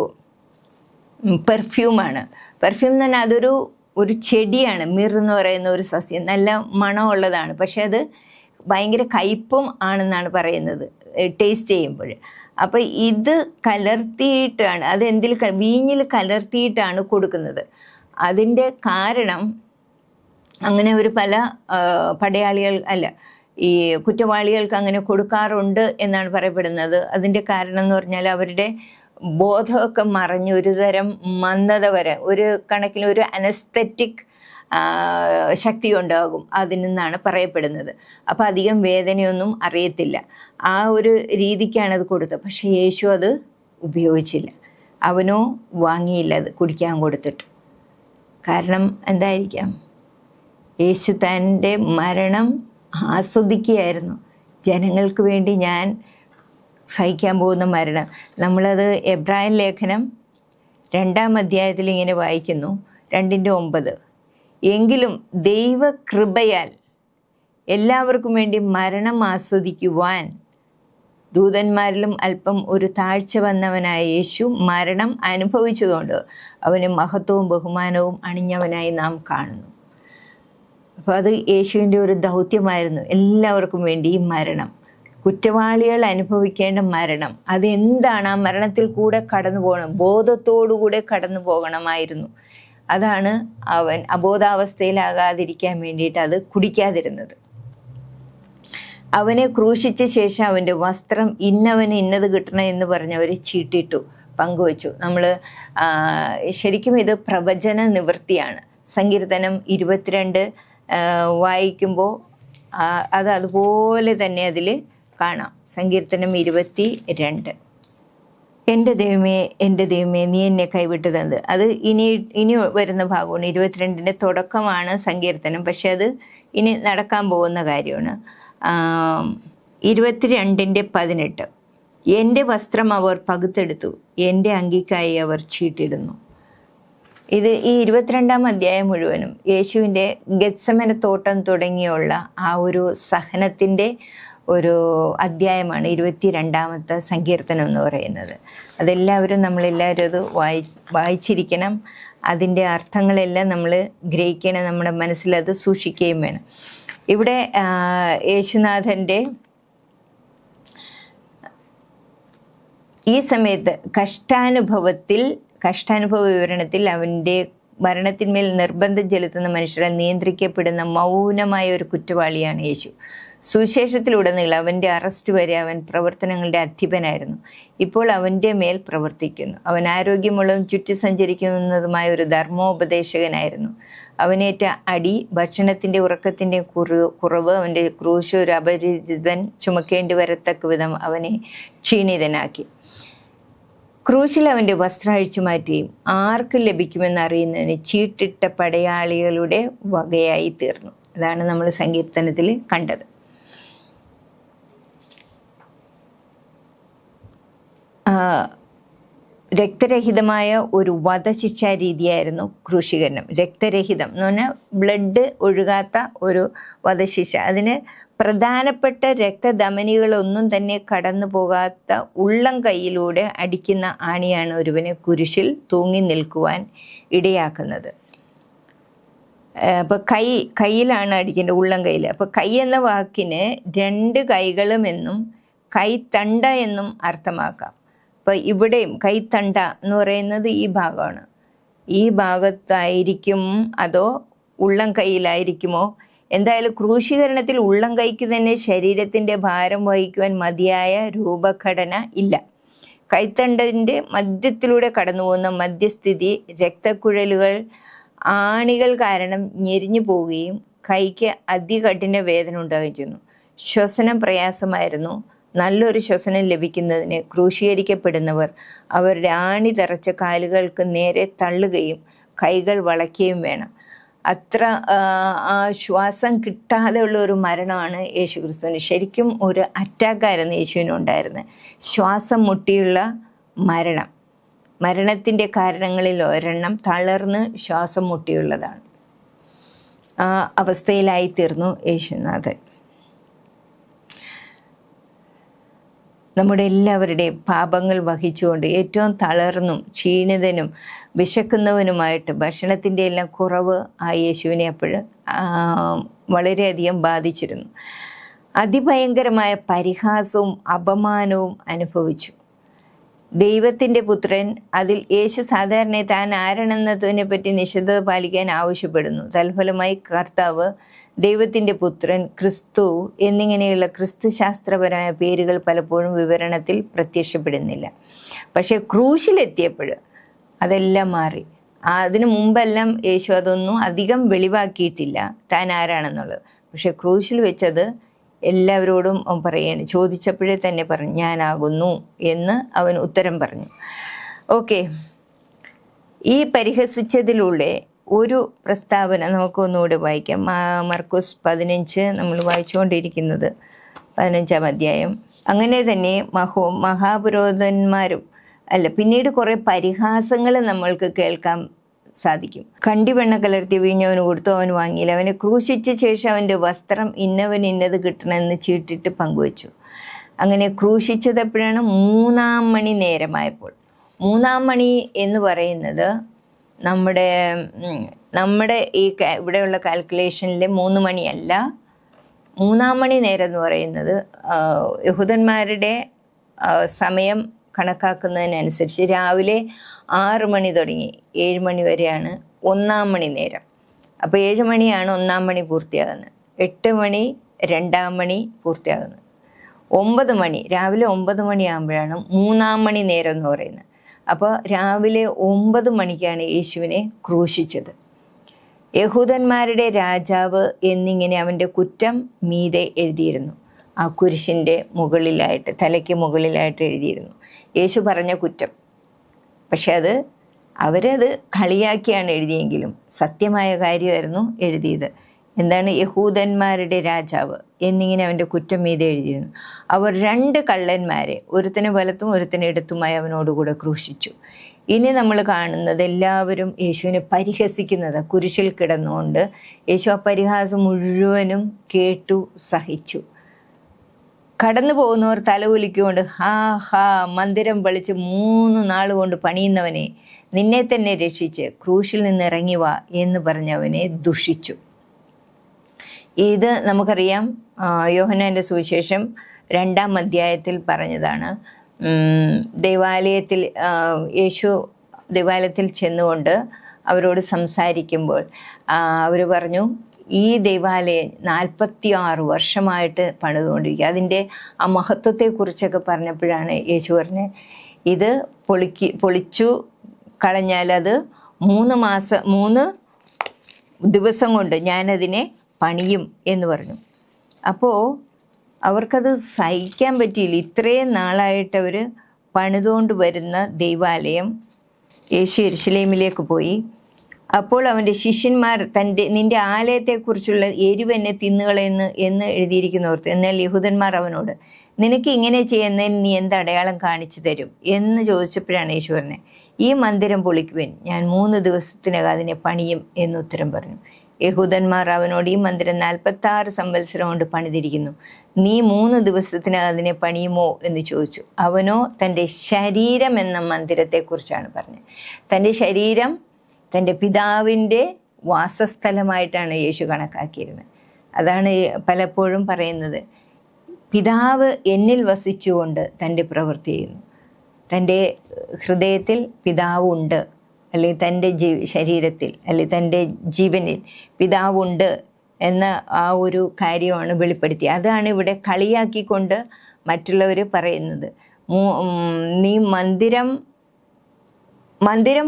പെർഫ്യൂമാണ്. പെർഫ്യൂം എന്ന് പറഞ്ഞാൽ ഒരു ചെടിയാണ്. മിർ എന്ന് പറയുന്ന ഒരു സസ്യം, നല്ല മണമുള്ളതാണ്. പക്ഷെ അത് ഭയങ്കര കയ്പും ആണെന്നാണ് പറയുന്നത് ടേസ്റ്റ് ചെയ്യുമ്പോൾ. അപ്പോൾ ഇത് കലർത്തിയിട്ടാണ്, അത് വീഞ്ഞിൽ കലർത്തിയിട്ടാണ് കൊടുക്കുന്നത്. അതിൻ്റെ കാരണം അങ്ങനെ ഒരു പല പടയാളികൾ ഈ കുറ്റവാളികൾക്ക് അങ്ങനെ കൊടുക്കാറുണ്ട് എന്നാണ് പറയപ്പെടുന്നത്. അതിൻ്റെ കാരണം എന്ന് പറഞ്ഞാൽ അവരുടെ ബോധമൊക്കെ മറഞ്ഞ് ഒരു തരം മന്ദത വരെ, ഒരു കണക്കിന് ഒരു അനസ്തെറ്റിക് ശക്തി ഉണ്ടാകും അതിൽ നിന്നാണ് പറയപ്പെടുന്നത്. അപ്പോൾ അധികം വേദനയൊന്നും അറിയത്തില്ല. ആ ഒരു രീതിക്കാണ് അത് കൊടുത്തത്. പക്ഷേ യേശു അത് ഉപയോഗിച്ചില്ല, അവനോ വാങ്ങിയില്ല അത് കുടിക്കാൻ കൊടുത്തിട്ട്. കാരണം എന്തായിരിക്കാം? യേശു തൻ്റെ മരണം ആസ്വദിക്കുകയായിരുന്നു. ജനങ്ങൾക്ക് വേണ്ടി ഞാൻ സഹിക്കാൻ പോകുന്ന മരണം. നമ്മളത് എബ്രായൻ ലേഖനം 2-ാം അധ്യായത്തിൽ ഇങ്ങനെ വായിക്കുന്നു, 2:9. എങ്കിലും ദൈവകൃപയാൽ എല്ലാവർക്കും വേണ്ടി മരണം ആസ്വദിക്കുവാൻ ദൂതന്മാരിലും അല്പം ഒരു താഴ്ച വന്നവനായ യേശു മരണം അനുഭവിച്ചതുകൊണ്ട് അവന് മഹത്വവും ബഹുമാനവും അണിഞ്ഞവനായി നാം കാണുന്നു. അപ്പോൾ അത് യേശുവിൻ്റെ ഒരു ദൗത്യമായിരുന്നു, എല്ലാവർക്കും വേണ്ടി ഈ മരണം, കുറ്റവാളികൾ അനുഭവിക്കേണ്ട മരണം. അതെന്താണ്? ആ മരണത്തിൽ കൂടെ കടന്നു പോകണം, ബോധത്തോടുകൂടെ കടന്നു പോകണമായിരുന്നു. അതാണ് അവൻ അബോധാവസ്ഥയിലാകാതിരിക്കാൻ വേണ്ടിയിട്ട് അത് കുടിക്കാതിരുന്നത്. അവനെ ക്രൂശിച്ച ശേഷം അവൻ്റെ വസ്ത്രം ഇന്നവന് ഇന്നത് കിട്ടണം എന്ന് പറഞ്ഞവർ ചീട്ടിട്ടു, പങ്കുവച്ചു. നമ്മൾ ശരിക്കും ഇത് പ്രവചന നിവൃത്തിയാണ്. സങ്കീർത്തനം 22 വായിക്കുമ്പോൾ അതുപോലെ തന്നെ അതിൽ കാണാം. സങ്കീർത്തനം 22. എൻ്റെ ദൈവമേ നീ എന്നെ കൈവിട്ടത്. അത് ഇനി വരുന്ന ഭാഗമാണ്. 22ൻ്റെ തുടക്കമാണ് സങ്കീർത്തനം, പക്ഷെ അത് ഇനി നടക്കാൻ പോകുന്ന കാര്യമാണ്. 22:18 എൻ്റെ വസ്ത്രം അവർ പകുത്തെടുത്തു, എൻ്റെ അങ്കിക്കായി അവർ ചീട്ടിടുന്നു. ഇത് ഈ 22-ാം അധ്യായം മുഴുവനും യേശുവിൻ്റെ ഗെത്സമന തോട്ടം തുടങ്ങിയുള്ള ആ ഒരു സഹനത്തിൻ്റെ ഒരു അധ്യായമാണ് 22-ാമത്തെ സങ്കീർത്തനം എന്ന് പറയുന്നത്. നമ്മളെല്ലാവരും അത് വായിച്ചിരിക്കണം. അതിൻ്റെ അർത്ഥങ്ങളെല്ലാം നമ്മൾ ഗ്രഹിക്കണം, നമ്മുടെ മനസ്സിലത് സൂക്ഷിക്കുകയും വേണം. ഇവിടെ യേശുനാഥൻ്റെ ഈ സമയത്ത് കഷ്ടാനുഭവ വിവരണത്തിൽ അവൻ്റെ മരണത്തിന്മേൽ നിർബന്ധം ചെലുത്തുന്ന മനുഷ്യരാൽ നിയന്ത്രിക്കപ്പെടുന്ന മൗനമായ ഒരു കുറ്റവാളിയാണ് യേശു. സുവിശേഷത്തിലുടനീളം അവൻ്റെ അറസ്റ്റ് വരെ അവൻ പ്രവർത്തനങ്ങളുടെ അധിപനായിരുന്നു. ഇപ്പോൾ അവൻ്റെ മേൽ പ്രവർത്തിക്കുന്നു. അവൻ ആരോഗ്യമുള്ളതും ചുറ്റി സഞ്ചരിക്കുന്നതുമായ ഒരു ധർമ്മോപദേശകനായിരുന്നു. അവനേറ്റ അടി, ഭക്ഷണത്തിൻ്റെ ഉറക്കത്തിൻ്റെ കുറവ്, അവൻ്റെ ക്രൂശ് ഒരു അപരിചിതൻ ചുമക്കേണ്ടി വരത്തക്ക വിധം അവനെ ക്ഷീണിതനാക്കി. ക്രൂശിൽ അവൻ്റെ വസ്ത്രം അഴിച്ചു മാറ്റുകയും ആർക്ക് ലഭിക്കുമെന്ന് അറിയുന്നതിന് ചീട്ടിട്ട പടയാളികളുടെ വകയായി തീർന്നു. അതാണ് നമ്മൾ സങ്കീർത്തനത്തിൽ കണ്ടത്. രക്തരഹിതമായ ഒരു വധശിക്ഷാ രീതിയായിരുന്നു ക്രൂശീകരണം. രക്തരഹിതം എന്ന് പറഞ്ഞാൽ ബ്ലഡ് ഒഴുകാത്ത ഒരു വധശിക്ഷ. അതിന് പ്രധാനപ്പെട്ട രക്തധമനികളൊന്നും തന്നെ കടന്നു പോകാത്ത ഉള്ളം കൈയിലൂടെ അടിക്കുന്ന ആണിയാണ് ഒരുവനെ കുരിശിൽ തൂങ്ങി നിൽക്കുവാൻ ഇടയാക്കുന്നത്. അപ്പോൾ കയ്യിലാണ് അടിക്കേണ്ടത്, ഉള്ളം കയ്യിൽ. അപ്പോൾ കൈ എന്ന വാക്കിന് 2 കൈകളുമെന്നും കൈത്തണ്ട എന്നും അർത്ഥമാക്കാം. അപ്പോൾ ഇവിടെയും കൈത്തണ്ട എന്ന് പറയുന്നത് ഈ ഭാഗമാണ്. ഈ ഭാഗത്തായിരിക്കും അതോ ഉള്ളം കൈയിലായിരിക്കുമോ എന്തായാലും ക്രൂശീകരണത്തിൽ ഉള്ളം കൈക്ക് തന്നെ ശരീരത്തിൻ്റെ ഭാരം വഹിക്കുവാൻ മതിയായ രൂപഘടന ഇല്ല. കൈത്തണ്ടതിൻ്റെ മധ്യത്തിലൂടെ കടന്നു പോകുന്ന മധ്യസ്ഥിതി രക്തക്കുഴലുകൾ ആണികൾ കാരണം ഞെരിഞ്ഞു പോവുകയും കൈക്ക് അതികഠിന വേദന ഉണ്ടാകുകയും ചെയ്യുന്നു. ശ്വസനം പ്രയാസമായിരുന്നു. നല്ലൊരു ശ്വസനം ലഭിക്കുന്നതിന് ക്രൂശീകരിക്കപ്പെടുന്നവർ അവരുടെ ആണി തറച്ച കാലുകൾക്ക് നേരെ തള്ളുകയും കൈകൾ വളയ്ക്കുകയും വേണം. അത്ര ശ്വാസം കിട്ടാതെ ഉള്ള ഒരു മരണമാണ് യേശുക്രിസ്തുവിന്. ശരിക്കും ഒരു അറ്റാക്കായിരുന്നു യേശുവിനുണ്ടായിരുന്നത്. ശ്വാസം മുട്ടിയുള്ള മരണത്തിൻ്റെ കാരണങ്ങളിൽ ഒരെണ്ണം തളർന്ന് ശ്വാസം മുട്ടിയുള്ളതാണ്. ആ അവസ്ഥയിലായിത്തീർന്നു യേശുനാഥൻ. നമ്മുടെ എല്ലാവരുടെയും പാപങ്ങൾ വഹിച്ചുകൊണ്ട് ഏറ്റവും തളർന്നും ക്ഷീണിതനും വിശക്കുന്നവനുമായിട്ട് ഭക്ഷണത്തിൻ്റെ എല്ലാം കുറവ് ആ യേശുവിനെ അപ്പോൾ വളരെയധികം ബാധിച്ചിരുന്നു. അതിഭയങ്കരമായ പരിഹാസവും അപമാനവും അനുഭവിച്ചു. ദൈവത്തിൻ്റെ പുത്രൻ, അതിൽ യേശു സാധാരണ താൻ ആരാണെന്നതിനെ പറ്റി നിശബ്ദത പാലിക്കാൻ ആവശ്യപ്പെടുന്നു. തൽഫലമായി കർത്താവ്, ദൈവത്തിൻ്റെ പുത്രൻ, ക്രിസ്തു എന്നിങ്ങനെയുള്ള ക്രിസ്തുശാസ്ത്രപരമായ പേരുകൾ പലപ്പോഴും വിവരണത്തിൽ പ്രത്യക്ഷപ്പെടുന്നില്ല. പക്ഷേ ക്രൂശിലെത്തിയപ്പോൾ അതെല്ലാം മാറി. അതിനു മുമ്പെല്ലാം യേശു അതൊന്നും അധികം വെളിവാക്കിയിട്ടില്ല താൻ ആരാണെന്നുള്ളത്. പക്ഷെ ക്രൂശിൽ വെച്ചത് എല്ലാവരോടും പറയുകയാണ്. ചോദിച്ചപ്പോഴേ തന്നെ പറഞ്ഞു, ഞാനാകുന്നു എന്ന് അവൻ ഉത്തരം പറഞ്ഞു. ഓക്കെ, ഈ പരിഹസിച്ചതിലൂടെ ഒരു പ്രസ്താവന നമുക്കൊന്നുകൂടെ വായിക്കാം. മർക്കോസ് 15 നമ്മൾ വായിച്ചുകൊണ്ടിരിക്കുന്നത് 15-ാം അധ്യായം. അങ്ങനെ തന്നെ മഹാപുരോഹിതന്മാരും പിന്നീട് കുറേ പരിഹാസങ്ങൾ നമ്മൾക്ക് കേൾക്കാൻ സാധിക്കും. കണ്ടിവെണ്ണ കലർത്തിയ വീഞ്ഞ് അവന് കൊടുത്തു, അവൻ വാങ്ങിയില്ല. അവനെ ക്രൂശിച്ച ശേഷം അവൻ്റെ വസ്ത്രം ഇന്നവൻ ഇന്നത് കിട്ടണമെന്ന് ചീട്ടിട്ട് പങ്കുവച്ചു. അങ്ങനെ ക്രൂശിച്ചത് എപ്പോഴാണ്? 3-ാം മണി നേരമായപ്പോൾ. 3-ാം മണി എന്ന് പറയുന്നത് നമ്മുടെ ഈ ഇവിടെയുള്ള കാൽക്കുലേഷനിൽ 3 മണിയല്ല. 3-ാം മണി നേരം എന്ന് പറയുന്നത് യഹൂദന്മാരുടെ സമയം കണക്കാക്കുന്നതിനനുസരിച്ച് രാവിലെ 6 മണി തുടങ്ങി 7 മണി വരെയാണ് 1-ാം മണി നേരം. അപ്പോൾ 7 മണിയാണ് 1-ാം മണി പൂർത്തിയാകുന്നത്. 8 മണി 2-ാം മണി പൂർത്തിയാകുന്നത്. 9 മണി രാവിലെ 9 മണിയാകുമ്പോഴാണ് 3-ാം മണി നേരം എന്ന് പറയുന്നത്. അപ്പോൾ രാവിലെ 9 മണിക്കാണ് യേശുവിനെ ക്രൂശിച്ചത്. യഹൂദന്മാരുടെ രാജാവ് എന്നിങ്ങനെ അവൻ്റെ കുറ്റം മീതെ എഴുതിയിരുന്നു. ആ കുരിശിൻ്റെ മുകളിലായിട്ട്, തലയ്ക്ക് മുകളിലായിട്ട് എഴുതിയിരുന്നു യേശു പറഞ്ഞ കുറ്റം. പക്ഷെ അവരത് കളിയാക്കിയാണ് എഴുതിയെങ്കിലും സത്യമായ കാര്യമായിരുന്നു എഴുതിയത്. എന്താണ്? യഹൂദന്മാരുടെ രാജാവ് എന്നിങ്ങനെ അവൻ്റെ കുറ്റം മീതെ എഴുതിയിരുന്നു. അവർ 2 കള്ളന്മാരെ, ഒരുത്തനെ വലത്തും ഒരുത്തനെ ഇടത്തുമായി അവനോടുകൂടെ ക്രൂശിച്ചു. ഇനി നമ്മൾ കാണുന്നത് എല്ലാവരും യേശുവിനെ പരിഹസിക്കുന്നത്. കുരിശിൽ കിടന്നുകൊണ്ട് യേശു ആ പരിഹാസം മുഴുവനും കേട്ടു സഹിച്ചു. കടന്നു പോകുന്നവർ തലകുലിക്കൊണ്ട്, ഹാ ഹാ, മന്ദിരം പളിച്ച് 3 നാൾ കൊണ്ട് പണിയുന്നവനെ, നിന്നെ തന്നെ രക്ഷിച്ച് ക്രൂശിൽ നിന്ന് ഇറങ്ങി വാ എന്ന് പറഞ്ഞവനെ ദുഷിച്ചു. ഇത് നമുക്കറിയാം, യോഹന്നാൻ്റെ സുവിശേഷം 2-ാം അധ്യായത്തിൽ പറഞ്ഞതാണ്. യേശു ദേവാലയത്തിൽ ചെന്നുകൊണ്ട് അവരോട് സംസാരിക്കുമ്പോൾ അവർ പറഞ്ഞു, ഈ ദേവാലയം 46 വർഷമായിട്ട് പണിതുകൊണ്ടിരിക്കുക. അതിൻ്റെ ആ മഹത്വത്തെക്കുറിച്ചൊക്കെ പറഞ്ഞപ്പോഴാണ് യേശു പറഞ്ഞത്, ഇത് പൊളിച്ചു കളഞ്ഞാൽ അത് 3 ദിവസം കൊണ്ട് ഞാനതിനെ പണിയും എന്ന് പറഞ്ഞു. അപ്പോൾ അവർക്കത് സഹിക്കാൻ പറ്റിയില്ല. ഇത്രയും നാളായിട്ടവർ പണിതുകൊണ്ട് വരുന്ന ദൈവാലയം. യേശു യെരൂശലേമിലേക്ക് പോയി. അപ്പോൾ അവൻ്റെ ശിഷ്യന്മാർ നിന്റെ ആലയത്തെക്കുറിച്ചുള്ള എരിവെന്നെ തിന്നുകളയെന്ന് എഴുതിയിരിക്കുന്നോർത്ത്. എന്നാൽ യഹൂദന്മാർ അവനോട്, നിനക്ക് ഇങ്ങനെ ചെയ്യുന്നതിന് നീ എന്ത് അടയാളം കാണിച്ചു തരും എന്ന് ചോദിച്ചപ്പോഴാണ് യേശു പറഞ്ഞത്, ഈ മന്ദിരം പൊളിക്കുവാൻ ഞാൻ 3 ദിവസത്തിനകം അതിനെ പണിയും എന്നുത്തരം പറഞ്ഞു. യഹൂദന്മാർ അവനോട്, ഈ മന്ദിരം 46 സംവത്സരം കൊണ്ട് പണിതിരിക്കുന്നു, നീ 3 ദിവസത്തിനകം അതിനെ പണിയുമോ എന്ന് ചോദിച്ചു. അവനോ തൻ്റെ ശരീരം എന്ന മന്ദിരത്തെക്കുറിച്ചാണ് പറഞ്ഞത്. തൻ്റെ ശരീരം തൻ്റെ പിതാവിൻ്റെ വാസസ്ഥലമായിട്ടാണ് യേശു കണക്കാക്കിയിരുന്നത്. അതാണ് പലപ്പോഴും പറയുന്നത്, പിതാവ് എന്നിൽ വസിച്ചുകൊണ്ട് തൻ്റെ പ്രവൃത്തി ചെയ്യുന്നു. തൻ്റെ ഹൃദയത്തിൽ പിതാവുണ്ട്, അല്ലെങ്കിൽ തൻ്റെ ശരീരത്തിൽ അല്ലെങ്കിൽ തൻ്റെ ജീവനിൽ പിതാവുണ്ട് എന്ന ആ ഒരു കാര്യമാണ് വെളിപ്പെടുത്തി. അതാണ് ഇവിടെ കളിയാക്കിക്കൊണ്ട് മറ്റുള്ളവർ പറയുന്നത്. നീ മന്ദിരം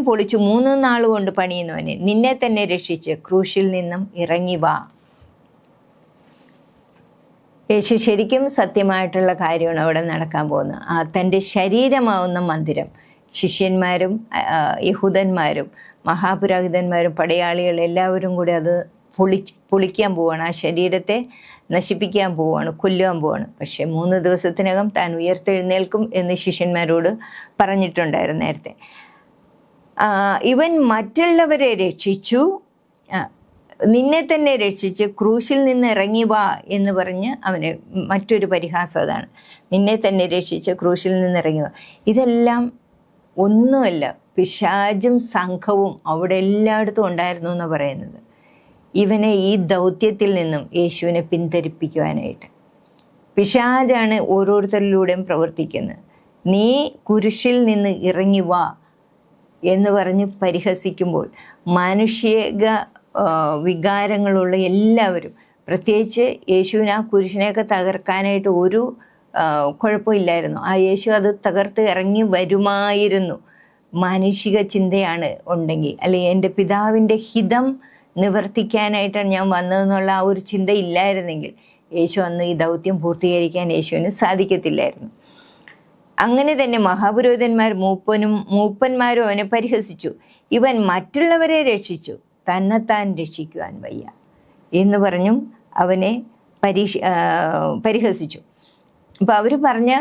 പൊളിച്ചു 3 നാൾ കൊണ്ട് പണിയുന്നവനെ, നിന്നെ തന്നെ രക്ഷിച്ച് ക്രൂശിൽ നിന്നും ഇറങ്ങി വാ. യേശു ശരിക്കും സത്യമായിട്ടുള്ള കാര്യമാണ് അവിടെ നടക്കാൻ പോകുന്നത്. തൻ്റെ ശരീരമാവുന്ന മന്ദിരം ശിഷ്യന്മാരും യഹൂദന്മാരും മഹാപുരോഹിതന്മാരും പടയാളികൾ എല്ലാവരും കൂടി അത് പൊളിക്കാൻ പോവുകയാണ്. ആ ശരീരത്തെ നശിപ്പിക്കാൻ പോവുകയാണ്, കൊല്ലുവാൻ പോവുകയാണ്. പക്ഷേ 3 ദിവസത്തിനകം താൻ ഉയർത്തെഴുന്നേൽക്കും എന്ന് ശിഷ്യന്മാരോട് പറഞ്ഞിട്ടുണ്ടായിരുന്നു നേരത്തെ. ഇവൻ മറ്റുള്ളവരെ രക്ഷിച്ചു, നിന്നെ തന്നെ രക്ഷിച്ച് ക്രൂശിൽ നിന്ന് ഇറങ്ങി വാ എന്ന് പറഞ്ഞ് അവന് മറ്റൊരു പരിഹാസം അതാണ്. നിന്നെ തന്നെ രക്ഷിച്ച് ക്രൂശിൽ നിന്ന് ഇറങ്ങി വാ. ഇതെല്ലാം ഒന്നുമല്ല, പിശാചും സംഘവും അവിടെ എല്ലായിടത്തും ഉണ്ടായിരുന്നു എന്ന് പറയുന്നത്. ഇവനെ ഈ ദൗത്യത്തിൽ നിന്നും യേശുവിനെ പിന്തിരിപ്പിക്കുവാനായിട്ട് പിശാചാണ് ഓരോരുത്തരിലൂടെയും പ്രവർത്തിക്കുന്നത്. നീ കുരിശിൽ നിന്ന് ഇറങ്ങി വാ എന്ന് പറഞ്ഞ് പരിഹസിക്കുമ്പോൾ മാനുഷിക വികാരങ്ങളുള്ള എല്ലാവരും, പ്രത്യേകിച്ച് യേശുവിന് ആ കുരിശിനെയൊക്കെ തകർക്കാനായിട്ട് ഒരു കുഴപ്പമില്ലായിരുന്നു. ആ യേശു അത് തകർത്ത് ഇറങ്ങി വരുമായിരുന്നു. മാനുഷിക ചിന്തയാണ് ഉണ്ടെങ്കിൽ, അല്ലെങ്കിൽ എൻ്റെ പിതാവിൻ്റെ ഹിതം നിവർത്തിക്കാനായിട്ടാണ് ഞാൻ വന്നതെന്നുള്ള ആ ഒരു ചിന്ത ഇല്ലായിരുന്നെങ്കിൽ യേശു അന്ന് ഈ ദൗത്യം പൂർത്തീകരിക്കാൻ യേശുവിന് സാധിക്കത്തില്ലായിരുന്നു. അങ്ങനെ തന്നെ മഹാപുരോഹിതന്മാർ മൂപ്പന്മാരും അവനെ പരിഹസിച്ചു. ഇവൻ മറ്റുള്ളവരെ രക്ഷിച്ചു, തന്നെത്താൻ രക്ഷിക്കുവാൻ വയ്യ എന്ന് പറഞ്ഞും അവനെ പരിഹസിച്ചു. അപ്പം അവർ പറഞ്ഞ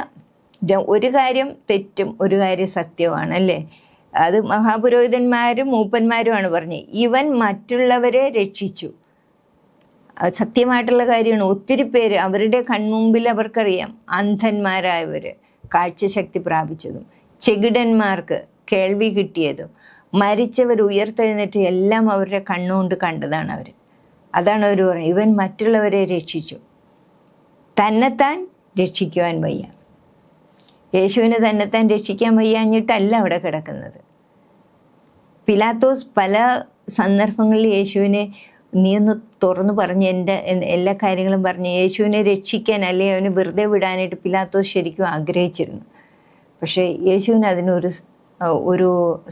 ഒരു കാര്യം തെറ്റും ഒരു കാര്യം സത്യവുമാണ് അല്ലേ? അത് മഹാപുരോഹിതന്മാരും മൂപ്പന്മാരുമാണ് പറഞ്ഞത്. ഇവൻ മറ്റുള്ളവരെ രക്ഷിച്ചു, അത് സത്യമായിട്ടുള്ള കാര്യമാണ്. ഒത്തിരി പേര് അവരുടെ കൺമുമ്പിൽ അവർക്കറിയാം, അന്ധന്മാരായവർ കാഴ്ചശക്തി പ്രാപിച്ചതും ചെകിടന്മാർക്ക് കേൾവി കിട്ടിയതും മരിച്ചവർ ഉയർത്തെഴുന്നേറ്റ് എല്ലാം അവരുടെ കണ്ണുകൊണ്ട് കണ്ടതാണ് അവർ. അതാണ് അവർ പറയുന്നത്, ഇവൻ മറ്റുള്ളവരെ രക്ഷിച്ചു, തന്നെത്താൻ രക്ഷിക്കുവാൻ വയ്യ. യേശുവിന് തന്നെത്താൻ രക്ഷിക്കാൻ വയ്യാഞ്ഞിട്ടല്ല അവിടെ കിടക്കുന്നത്. പിലാത്തോസ് പല സന്ദർഭങ്ങളിൽ യേശുവിനെ നീ ഒന്ന് തുറന്നു പറഞ്ഞ് എൻ്റെ എല്ലാ കാര്യങ്ങളും പറഞ്ഞ് യേശുവിനെ രക്ഷിക്കാൻ അല്ലെങ്കിൽ അവന് വെറുതെ വിടാനായിട്ട് പിലാത്തോസ് ശരിക്കും ആഗ്രഹിച്ചിരുന്നു. പക്ഷേ യേശുവിന് അതിനൊരു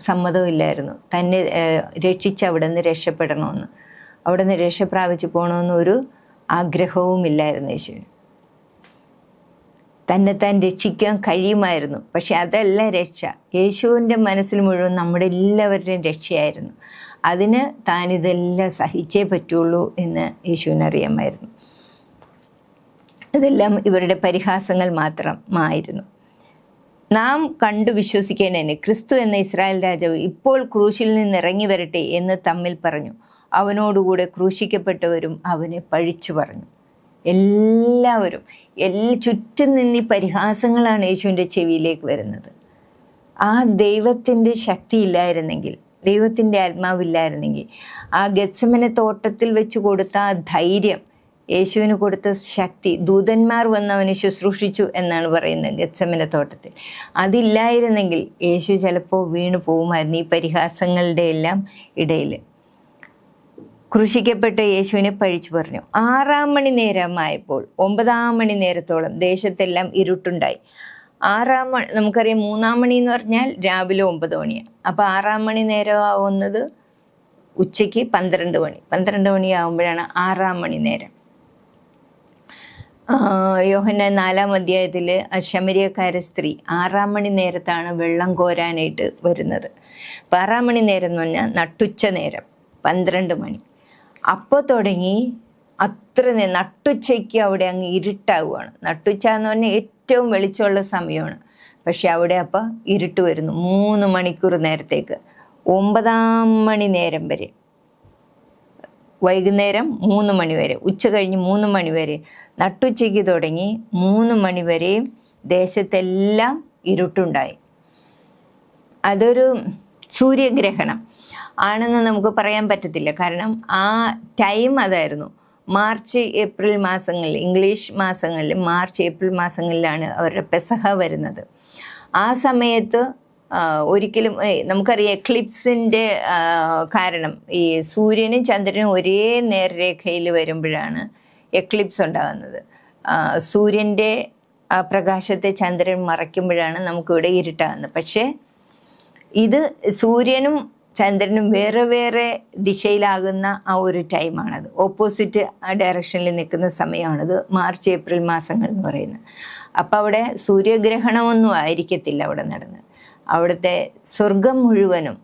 സമ്മതവും ഇല്ലായിരുന്നു. തന്നെ രക്ഷിച്ച് അവിടെ നിന്ന് രക്ഷപ്പെടണമെന്ന്, അവിടെ നിന്ന് രക്ഷ പ്രാപിച്ച് പോകണമെന്നൊരു ആഗ്രഹവും ഇല്ലായിരുന്നു യേശുവിന്. തന്നെത്താൻ രക്ഷിക്കാൻ കഴിയുമായിരുന്നു, പക്ഷെ അതല്ല രക്ഷ. യേശുവിൻ്റെ മനസ്സിൽ മുഴുവൻ നമ്മുടെ എല്ലാവരുടെയും രക്ഷയായിരുന്നു. അതിന് താനിതെല്ലാം സഹിച്ചേ പറ്റുള്ളൂ എന്ന് യേശുവിനറിയാമായിരുന്നു. ഇതെല്ലാം ഇവരുടെ പരിഹാസങ്ങൾ മാത്രമായിരുന്നു. നാം കണ്ടു വിശ്വസിക്കേണ്ടതിന് ക്രിസ്തു എന്ന ഇസ്രായേൽ രാജാവ് ഇപ്പോൾ ക്രൂശിൽ നിന്ന് ഇറങ്ങി വരട്ടെ എന്ന് തമ്മിൽ പറഞ്ഞു. അവനോടുകൂടെ ക്രൂശിക്കപ്പെട്ടവരും അവനെ പഴിച്ചു പറഞ്ഞു. എല്ലാവരും ചുറ്റും നിന്നീ പരിഹാസങ്ങളാണ് യേശുവിൻ്റെ ചെവിയിലേക്ക് വരുന്നത്. ആ ദൈവത്തിൻ്റെ ശക്തി ഇല്ലായിരുന്നെങ്കിൽ, ദൈവത്തിൻ്റെ ആത്മാവില്ലായിരുന്നെങ്കിൽ, ആ ഗെത്സമനെ തോട്ടത്തിൽ വെച്ച് കൊടുത്ത ആ ധൈര്യം, യേശുവിന് കൊടുത്ത ശക്തി, ദൂതന്മാർ വന്ന് അവനെ ശുശ്രൂഷിച്ചു എന്നാണ് പറയുന്നത് ഗെത്സമനെ തോട്ടത്തിൽ. അതില്ലായിരുന്നെങ്കിൽ യേശു ചിലപ്പോൾ വീണു പോകുമായിരുന്നു ഈ പരിഹാസങ്ങളുടെ എല്ലാം ഇടയിൽ. ക്രൂശിക്കപ്പെട്ട യേശുവിനെ പഴിച്ചു പറഞ്ഞു. 6 മണി നേരമായപ്പോൾ 9 മണി നേരത്തോളം ദേശത്തെല്ലാം ഇരുട്ടുണ്ടായി. 6 മണി നമുക്കറിയാം, 3 മണി എന്ന് പറഞ്ഞാൽ രാവിലെ 9 മണിയാണ്. അപ്പോൾ 6 മണി നേരമാവുന്നത് ഉച്ചയ്ക്ക് 12 മണി. 12 മണിയാകുമ്പോഴാണ് 6 മണി നേരം. യോഹന്നാൻ 4-ാം അധ്യായത്തിൽ ശമരിയക്കാര സ്ത്രീ 6 മണി നേരത്താണ് വെള്ളം കോരാനായിട്ട് വരുന്നത്. അപ്പം 6 മണി നേരം എന്ന് പറഞ്ഞാൽ നട്ടുച്ച നേരം, 12 മണി. അപ്പോൾ തുടങ്ങി നട്ടുച്ചയ്ക്ക് അവിടെ അങ്ങ് ഇരുട്ടാവുകയാണ്. നട്ടുച്ച എന്ന് പറഞ്ഞാൽ ഏറ്റവും വെളിച്ചമുള്ള സമയമാണ്. പക്ഷെ അവിടെ അപ്പോൾ ഇരുട്ട് വരുന്നു. 3 മണിക്കൂർ നേരത്തേക്ക് 9 മണി നേരം വരെ, വൈകുന്നേരം 3 മണി വരെ, ഉച്ച കഴിഞ്ഞ് 3 മണി വരെ, നട്ടുച്ചയ്ക്ക് തുടങ്ങി 3 മണി വരെയും ദേശത്തെല്ലാം ഇരുട്ടുണ്ടായി. അതൊരു സൂര്യഗ്രഹണം ആണെന്ന് നമുക്ക് പറയാൻ പറ്റത്തില്ല. കാരണം ആ ടൈം അതായിരുന്നു. മാർച്ച് ഏപ്രിൽ മാസങ്ങളിൽ, ഇംഗ്ലീഷ് മാസങ്ങളിൽ മാർച്ച് ഏപ്രിൽ മാസങ്ങളിലാണ് അവരുടെ പെസഹ വരുന്നത്. ആ സമയത്ത് ഒരിക്കലും നമുക്കറിയാം എക്ലിപ്സിൻ്റെ കാരണം ഈ സൂര്യനും ചന്ദ്രനും ഒരേ നേർരേഖയിൽ വരുമ്പോഴാണ് എക്ലിപ്സ് ഉണ്ടാകുന്നത്. സൂര്യൻ്റെ പ്രകാശത്തെ ചന്ദ്രൻ മറയ്ക്കുമ്പോഴാണ് നമുക്കിവിടെ ഇരുട്ടാകുന്നത്. പക്ഷേ ഇത് സൂര്യനും ചന്ദ്രനും വേറെ വേറെ ദിശയിലാകുന്ന ആ ഒരു ടൈമാണത്. ഓപ്പോസിറ്റ് ഡയറക്ഷനിൽ നിൽക്കുന്ന സമയമാണത്, മാർച്ച് ഏപ്രിൽ മാസങ്ങൾ എന്ന് പറയുന്നത്. അപ്പം അവിടെ സൂര്യഗ്രഹണമൊന്നും ആയിരിക്കത്തില്ല അവിടെ നടന്നത്. അവിടുത്തെ സ്വർഗം മുഴുവനും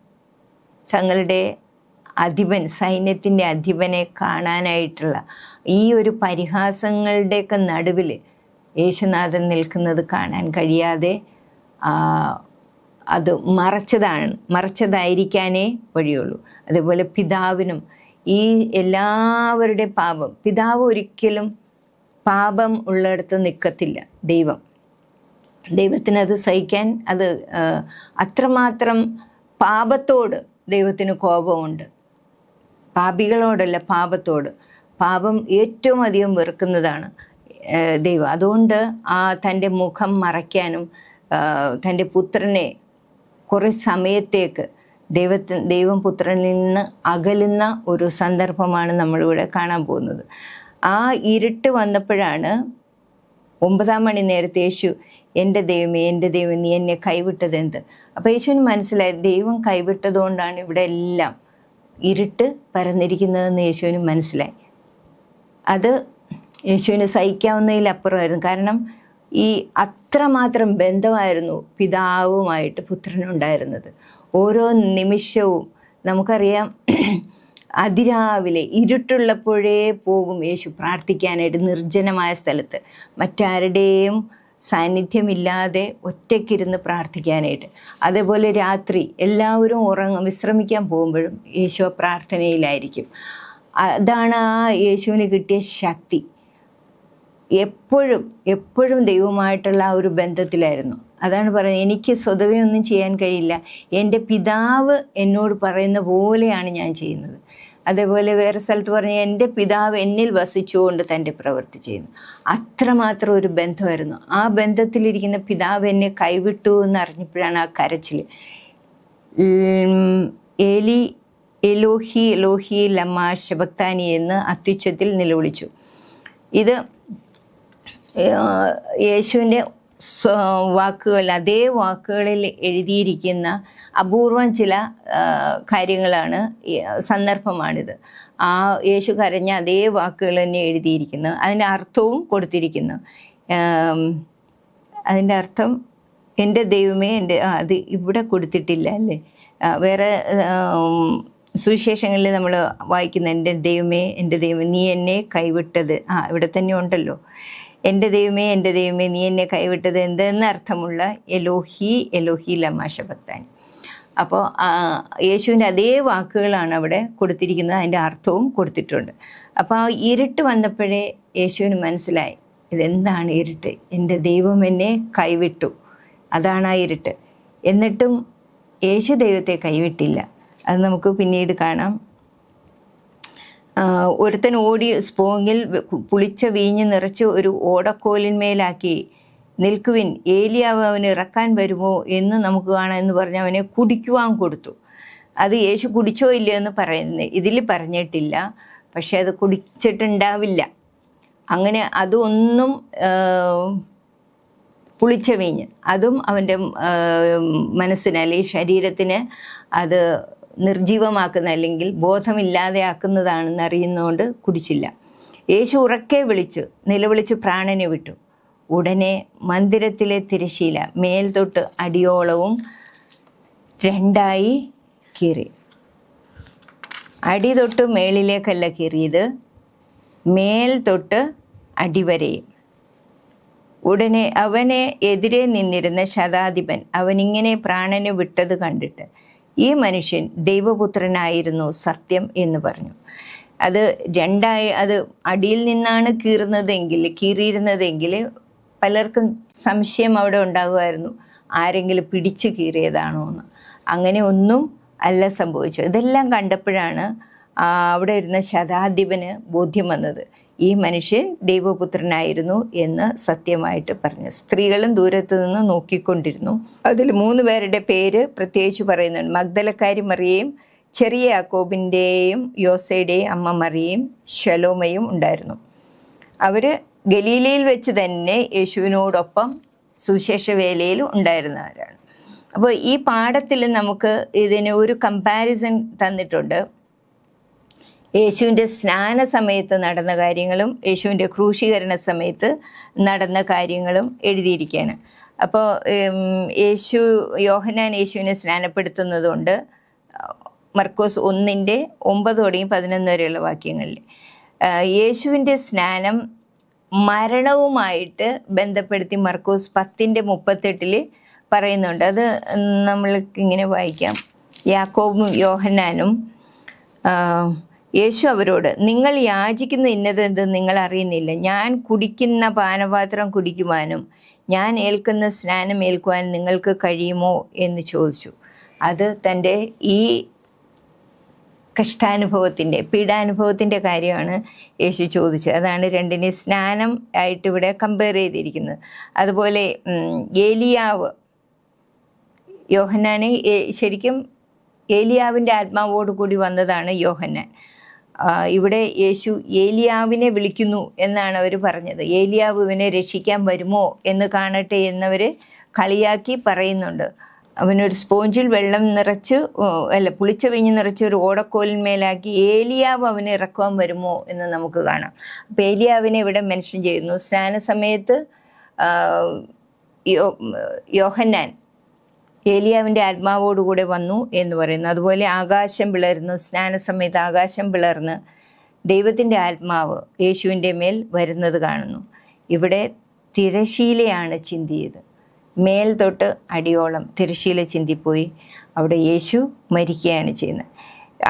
തങ്ങളുടെ അധിപൻ, സൈന്യത്തിൻ്റെ അധിപനെ കാണാനായിട്ടുള്ള ഈ ഒരു പരിഹാസങ്ങളുടെയൊക്കെ നടുവിൽ യേശുനാഥൻ നിൽക്കുന്നത് കാണാൻ കഴിയാതെ അത് മറച്ചതായിരിക്കാനേ വഴിയുള്ളൂ. അതേപോലെ പിതാവിനും ഈ എല്ലാവരുടെ പാപം, പിതാവ് ഒരിക്കലും പാപം ഉള്ളിടത്ത് നിൽക്കത്തില്ല. ദൈവത്തിനത് സഹിക്കാൻ, അത് അത്രമാത്രം പാപത്തോട് ദൈവത്തിന് കോപമുണ്ട്. പാപികളോടല്ല, പാപത്തോട്. പാപം ഏറ്റവും അധികം വെറുക്കുന്നതാണ് ദൈവം. അതുകൊണ്ട് തൻ്റെ മുഖം മറയ്ക്കാനും തൻ്റെ പുത്രനെ കുറേ സമയത്തേക്ക് ദൈവം പുത്രനിൽ നിന്ന് അകലുന്ന ഒരു സന്ദർഭമാണ് നമ്മളിവിടെ കാണാൻ പോകുന്നത്. ആ ഇരുട്ട് വന്നപ്പോഴാണ് 9-ാം മണി നേരത്തെ യേശു, എൻ്റെ ദൈവമേ, എൻ്റെ ദൈവം, നീ എന്നെ കൈവിട്ടത് എന്ത്? അപ്പോൾ യേശുവിന് മനസ്സിലായി ദൈവം കൈവിട്ടതുകൊണ്ടാണ് ഇവിടെ എല്ലാം ഇരുട്ട് പരന്നിരിക്കുന്നതെന്ന് യേശുവിന് മനസ്സിലായി. അത് യേശുവിന് സഹിക്കാവുന്നതിലപ്പുറമായിരുന്നു. കാരണം ഈ അത്രമാത്രം ബന്ധമായിരുന്നു പിതാവുമായിട്ട് പുത്രനുണ്ടായിരുന്നത്. ഓരോ നിമിഷവും നമുക്കറിയാം, അതിരാവിലെ ഇരുട്ടുള്ളപ്പോഴേ പോകും യേശു പ്രാർത്ഥിക്കാനായിട്ട് നിർജ്ജനമായ സ്ഥലത്ത്, മറ്റാരുടെയും സാന്നിധ്യമില്ലാതെ ഒറ്റയ്ക്കിരുന്ന് പ്രാർത്ഥിക്കാനായിട്ട്. അതേപോലെ രാത്രി എല്ലാവരും വിശ്രമിക്കാൻ പോകുമ്പോഴും യേശു പ്രാർത്ഥനയിലായിരിക്കും. അതാണ് ആ യേശുവിന് കിട്ടിയ ശക്തി. എപ്പോഴും ദൈവമായിട്ടുള്ള ആ ഒരു ബന്ധത്തിലായിരുന്നു. അതാണ് പറയുന്നത്, എനിക്ക് സ്വതവേ ഒന്നും ചെയ്യാൻ കഴിയില്ല, എൻ്റെ പിതാവ് എന്നോട് പറയുന്ന പോലെയാണ് ഞാൻ ചെയ്യുന്നത്. അതേപോലെ വേറെ സ്ഥലത്ത് പറഞ്ഞാൽ എൻ്റെ പിതാവ് എന്നിൽ വസിച്ചുകൊണ്ട് തൻ്റെ പ്രവൃത്തി ചെയ്യുന്നു. അത്രമാത്രം ഒരു ബന്ധമായിരുന്നു. ആ ബന്ധത്തിലിരിക്കുന്ന പിതാവ് എന്നെ കൈവിട്ടു എന്ന് അറിഞ്ഞപ്പോഴാണ് ആ കരച്ചിൽ. ഏലി എലോഹി എലോഹി ലമാ ശബക്താനി എന്ന് അത്യുച്ചത്തിൽ നിലവിളിച്ചു. ഇത് യേശുവിൻ്റെ വാക്കുകൾ, അതേ വാക്കുകളിൽ എഴുതിയിരിക്കുന്ന അപൂർവം ചില കാര്യങ്ങളാണ്, സന്ദർഭമാണിത്. ആ യേശു കരഞ്ഞ അതേ വാക്കുകൾ തന്നെ എഴുതിയിരിക്കുന്നു. അതിൻ്റെ അർത്ഥവും കൊടുത്തിരിക്കുന്നു. അതിൻ്റെ അർത്ഥം എൻ്റെ ദൈവമേ, അത് ഇവിടെ കൊടുത്തിട്ടില്ല അല്ലേ? വേറെ സുവിശേഷങ്ങളിൽ നമ്മൾ വായിക്കുന്ന എൻ്റെ ദൈവമേ, എൻ്റെ ദൈവമേ, നീ എന്നെ കൈവിട്ടത്, ഇവിടെ തന്നെ ഉണ്ടല്ലോ, എൻ്റെ ദൈവമേ, എൻ്റെ ദൈവമേ, നീ എന്നെ കൈവിട്ടത് എന്തെന്ന് അർത്ഥമുള്ള എലോഹി എലോഹി ലമാ ശബക്താനി. അപ്പോൾ യേശുവിൻ്റെ അതേ വാക്കുകളാണ് അവിടെ കൊടുത്തിരിക്കുന്നത്, അതിൻ്റെ അർത്ഥവും കൊടുത്തിട്ടുണ്ട്. അപ്പോൾ ആ ഇരുട്ട് വന്നപ്പോഴേ യേശുവിന് മനസ്സിലായി, ഇതെന്താണ് ഇരുട്ട്? എൻ്റെ ദൈവം എന്നെ കൈവിട്ടു, അതാണ് ആ ഇരുട്ട്. എന്നിട്ടും യേശു ദൈവത്തെ കൈവിട്ടില്ല. അത് നമുക്ക് പിന്നീട് കാണാം. ഒരുത്തൻ ഓടി സ്പോങ്ങിൽ പുളിച്ച വീഞ്ഞ് നിറച്ച് ഒരു ഓടക്കോലിന്മേലാക്കി, നിൽക്കുവിൻ, ഏലിയാവ് അവന് ഇറക്കാൻ വരുമോ എന്ന് നമുക്ക് കാണാം എന്ന് പറഞ്ഞ് അവനെ കുടിക്കുവാൻ കൊടുത്തു. അത് യേശു കുടിച്ചോ ഇല്ലയോ എന്ന് ഇതിൽ പറഞ്ഞിട്ടില്ല, പക്ഷെ അത് കുടിച്ചിട്ടുണ്ടാവില്ല. അങ്ങനെ അതൊന്നും പുളിച്ച വീഞ്ഞ്, അതും അവൻ്റെ മനസ്സിന് അല്ലെങ്കിൽ ശരീരത്തിന് അത് നിർജീവമാക്കുന്ന അല്ലെങ്കിൽ ബോധമില്ലാതെ ആക്കുന്നതാണെന്ന് അറിയുന്നതുകൊണ്ട് കുടിച്ചില്ല. യേശു ഉറക്കെ നിലവിളിച്ച് പ്രാണനെ വിട്ടു. ഉടനെ മന്ദിരത്തിലെ തിരശ്ശീല മേൽ തൊട്ട് അടിയോളവും 2 കീറി. അടി തൊട്ട് മേളിലേക്കല്ല കീറിയത്, മേൽ തൊട്ട് അടിവരെയും. ഉടനെ അവനെ എതിരെ നിന്നിരുന്ന ശതാധിപൻ അവനിങ്ങനെ പ്രാണനെ വിട്ടത് കണ്ടിട്ട്, ഈ മനുഷ്യൻ ദൈവപുത്രനായിരുന്നു സത്യം എന്ന് പറഞ്ഞു. അത് 2 അത് അടിയിൽ നിന്നാണ് കീറിയിരുന്നതെങ്കിൽ പലർക്കും സംശയം അവിടെ ഉണ്ടാകുമായിരുന്നു, ആരെങ്കിലും പിടിച്ച് കീറിയതാണോ എന്ന്. അങ്ങനെ ഒന്നും അല്ല സംഭവിച്ചത്. ഇതെല്ലാം കണ്ടപ്പോഴാണ് അവിടെ ഇരുന്ന ശതാധിപന് ബോധ്യം വന്നത്, ഈ മനുഷ്യൻ ദൈവപുത്രനായിരുന്നു എന്ന് സത്യമായിട്ട് പറഞ്ഞു. സ്ത്രീകളും ദൂരത്ത് നിന്ന് നോക്കിക്കൊണ്ടിരുന്നു. അതിൽ 3 പേരുടെ പേര് പ്രത്യേകിച്ച് പറയുന്നുണ്ട്. മഗ്ദലക്കാരി മറിയയും ചെറിയ യാക്കോബിൻ്റെയും യോസയുടെയും അമ്മ മറിയയും ശലോമയും ഉണ്ടായിരുന്നു. അവർ ഗലീലയിൽ വെച്ച് തന്നെ യേശുവിനോടൊപ്പം സുവിശേഷ വേലയിൽ ഉണ്ടായിരുന്നവരാണ്. അപ്പോൾ ഈ പാഠത്തിൽ നമുക്ക് ഇതിന് ഒരു കമ്പാരിസൺ തന്നിട്ടുണ്ട്. യേശുവിൻ്റെ സ്നാന സമയത്ത് നടന്ന കാര്യങ്ങളും യേശുവിൻ്റെ ക്രൂശീകരണ സമയത്ത് നടന്ന കാര്യങ്ങളും എഴുതിയിരിക്കുകയാണ്. അപ്പോൾ യോഹന്നാൻ യേശുവിനെ സ്നാനപ്പെടുത്തുന്നതുകൊണ്ട് മർക്കോസ് 1:9 തുടങ്ങി 11 വരെയുള്ള വാക്യങ്ങളിൽ യേശുവിൻ്റെ സ്നാനം മരണവുമായിട്ട് ബന്ധപ്പെടുത്തി മർക്കോസ് 10:38 പറയുന്നുണ്ട്. അത് നമ്മൾക്ക് ഇങ്ങനെ വായിക്കാം. യാക്കോബും യോഹന്നാനും യേശു അവരോട്, നിങ്ങൾ യാചിക്കുന്ന ഇന്നതെന്ത് നിങ്ങൾ അറിയുന്നില്ല. ഞാൻ കുടിക്കുന്ന പാനപാത്രം കുടിക്കുവാനും ഞാൻ ഏൽക്കുന്ന സ്നാനം ഏൽക്കുവാനും നിങ്ങൾക്ക് കഴിയുമോ എന്ന് ചോദിച്ചു. അത് തൻ്റെ ഈ കഷ്ടാനുഭവത്തിൻ്റെ പീഡാനുഭവത്തിൻ്റെ കാര്യമാണ് യേശു ചോദിച്ചത്. അതാണ് രണ്ടിനെ സ്നാനം ആയിട്ട് ഇവിടെ കമ്പയർ ചെയ്തിരിക്കുന്നത്. അതുപോലെ ഏലിയാവ്, യോഹന്നാനെ ശരിക്കും ഏലിയാവിൻ്റെ ആത്മാവോട് കൂടി വന്നതാണ് യോഹന്നാൻ. ഇവിടെ യേശു ഏലിയാവിനെ വിളിക്കുന്നു എന്നാണ് അവർ പറഞ്ഞത്. ഏലിയാവ് ഇവനെ രക്ഷിക്കാൻ വരുമോ എന്ന് കാണട്ടെ എന്നവർ കളിയാക്കി പറയുന്നുണ്ട്. അവനൊരു സ്പോഞ്ചിൽ വെള്ളം നിറച്ച് പുളിച്ച വീഞ്ഞ് നിറച്ച് ഒരു ഓടക്കോലിന്മേലാക്കി ഏലിയാവ് അവനെ ഇറക്കുവാൻ വരുമോ എന്ന് നമുക്ക് കാണാം. അപ്പം ഏലിയാവിനെ ഇവിടെ മെൻഷൻ ചെയ്യുന്നു. സ്നാന സമയത്ത് യോഹന്നാൻ ഏലിയാവിൻ്റെ ആത്മാവോടുകൂടെ വന്നു എന്ന് പറയുന്നു. അതുപോലെ ആകാശം പിളർന്നു, സ്നാന സമയത്ത് ആകാശം പിളർന്ന് ദൈവത്തിൻ്റെ ആത്മാവ് യേശുവിൻ്റെ മേൽ വരുന്നത് കാണുന്നു. ഇവിടെ തിരശീലയാണ് ചിന്തിയത്. മേൽ തൊട്ട് അടിയോളം തിരശീല ചിന്തിപ്പോയി. അവിടെ യേശു മരിക്കുകയാണ് ചെയ്യുന്നത്.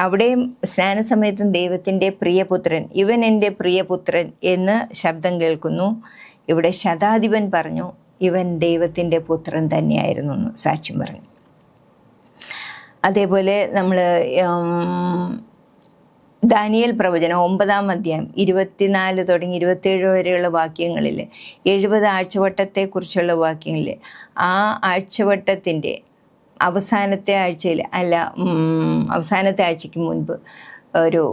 അവിടെയും സ്നാന സമയത്തും ദൈവത്തിൻ്റെ പ്രിയപുത്രൻ, ഇവൻ എൻ്റെ പ്രിയപുത്രൻ എന്ന് ശബ്ദം കേൾക്കുന്നു. ഇവിടെ ശതാധിപൻ പറഞ്ഞു ഇവൻ ദൈവത്തിൻ്റെ പുത്രൻ തന്നെയായിരുന്നു എന്ന് സാക്ഷ്യം പറഞ്ഞു. അതേപോലെ നമ്മൾ ദാനിയേൽ പ്രവചനം 9-ാം അധ്യായം 24 തുടങ്ങി 27 വരെയുള്ള വാക്യങ്ങളിൽ 70 ആഴ്ചവട്ടത്തെക്കുറിച്ചുള്ള വാക്യങ്ങളിൽ ആ ആഴ്ചവട്ടത്തിൻ്റെ അവസാനത്തെ ആഴ്ചയിൽ അവസാനത്തെ ആഴ്ചയ്ക്ക് മുൻപ് ഒരു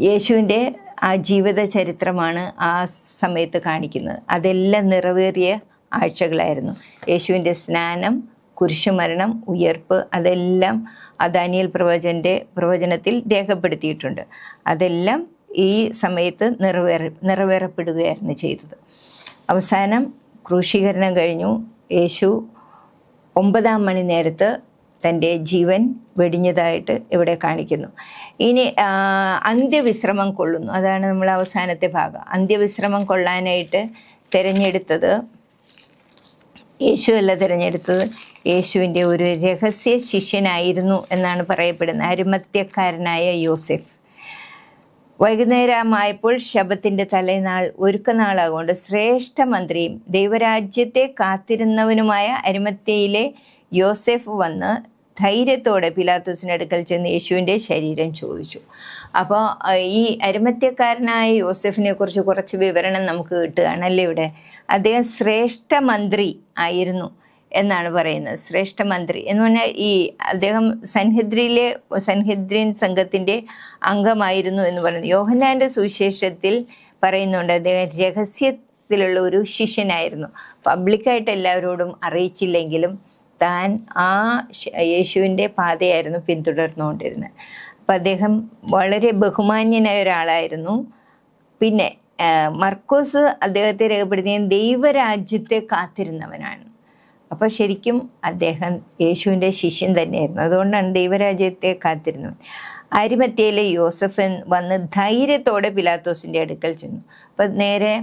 യേശുവിൻ്റെ ആ ജീവിത ചരിത്രമാണ് ആ സമയത്ത് കാണിക്കുന്നത്. അതെല്ലാം നിറവേറിയ ആഴ്ചകളായിരുന്നു. യേശുവിൻ്റെ സ്നാനം, കുരിശുമരണം, ഉയർപ്പ്, അതെല്ലാം ദാനിയേൽ പ്രവചനത്തിൽ രേഖപ്പെടുത്തിയിട്ടുണ്ട്. അതെല്ലാം ഈ സമയത്ത് നിറവേറപ്പെടുകയായിരുന്നു ചെയ്തത്. അവസാനം ക്രൂശീകരണം കഴിഞ്ഞു. യേശു 9-ാം മണി നേരത്ത് തൻ്റെ ജീവൻ വെടിഞ്ഞതായിട്ട് ഇവിടെ കാണിക്കുന്നു. ഇനി അന്ത്യവിശ്രമം കൊള്ളുന്നു. അതാണ് നമ്മൾ അവസാനത്തെ ഭാഗം. അന്ത്യവിശ്രമം കൊള്ളാനായിട്ട് തിരഞ്ഞെടുത്തത് യേശുവല്ല തിരഞ്ഞെടുത്തത്, യേശുവിൻ്റെ ഒരു രഹസ്യ ശിഷ്യനായിരുന്നു എന്നാണ് പറയപ്പെടുന്നത്, അരിമത്യക്കാരനായ യോസെഫ്. വൈകുന്നേരമായപ്പോൾ ശബത്തിൻ്റെ തലേനാൾ ഒരുക്കനാളാകൊണ്ട് ശ്രേഷ്ഠ മന്ത്രിയും ദൈവരാജ്യത്തെ കാത്തിരുന്നവനുമായ അരിമത്യയിലെ യോസെഫ് വന്ന് ധൈര്യത്തോടെ പിലാത്തോസിൻ്റെ അടുക്കൽ ചെന്ന് യേശുവിൻ്റെ ശരീരം ചോദിച്ചു. അപ്പോൾ ഈ അരിമത്യക്കാരനായ യോസെഫിനെ കുറിച്ച് കുറച്ച് വിവരണം നമുക്ക് കിട്ടുകയാണല്ലേ ഇവിടെ. അദ്ദേഹം ശ്രേഷ്ഠ മന്ത്രി ആയിരുന്നു എന്നാണ് പറയുന്നത്. ശ്രേഷ്ഠ മന്ത്രി എന്ന് പറഞ്ഞാൽ അദ്ദേഹം സൻഹെദ്രിൻ സംഘത്തിൻ്റെ അംഗമായിരുന്നു എന്ന് പറയുന്നു. യോഹന്നാൻ്റെ സുവിശേഷത്തിൽ പറയുന്നുണ്ട് അദ്ദേഹം രഹസ്യത്തിലുള്ള ഒരു ശിഷ്യനായിരുന്നു. പബ്ലിക്കായിട്ട് എല്ലാവരോടും അറിയിച്ചില്ലെങ്കിലും താൻ ആ യേശുവിൻ്റെ പാതയായിരുന്നു പിന്തുടർന്നുകൊണ്ടിരുന്നത്. അപ്പം അദ്ദേഹം വളരെ ബഹുമാന്യനായ ഒരാളായിരുന്നു. പിന്നെ മർക്കോസ് അദ്ദേഹത്തെ രേഖപ്പെടുത്തിയ ദൈവരാജ്യത്തെ കാത്തിരുന്നവനാണ്. അപ്പോൾ ശരിക്കും അദ്ദേഹം യേശുവിൻ്റെ ശിഷ്യൻ തന്നെയായിരുന്നു. അതുകൊണ്ടാണ് ദൈവരാജ്യത്തെ കാത്തിരുന്നവൻ. അരിമത്യയിലെ യോസഫ് വന്ന് ധൈര്യത്തോടെ പിലാത്തോസിൻ്റെ അടുക്കൽ ചെന്നു. അപ്പം നേരെ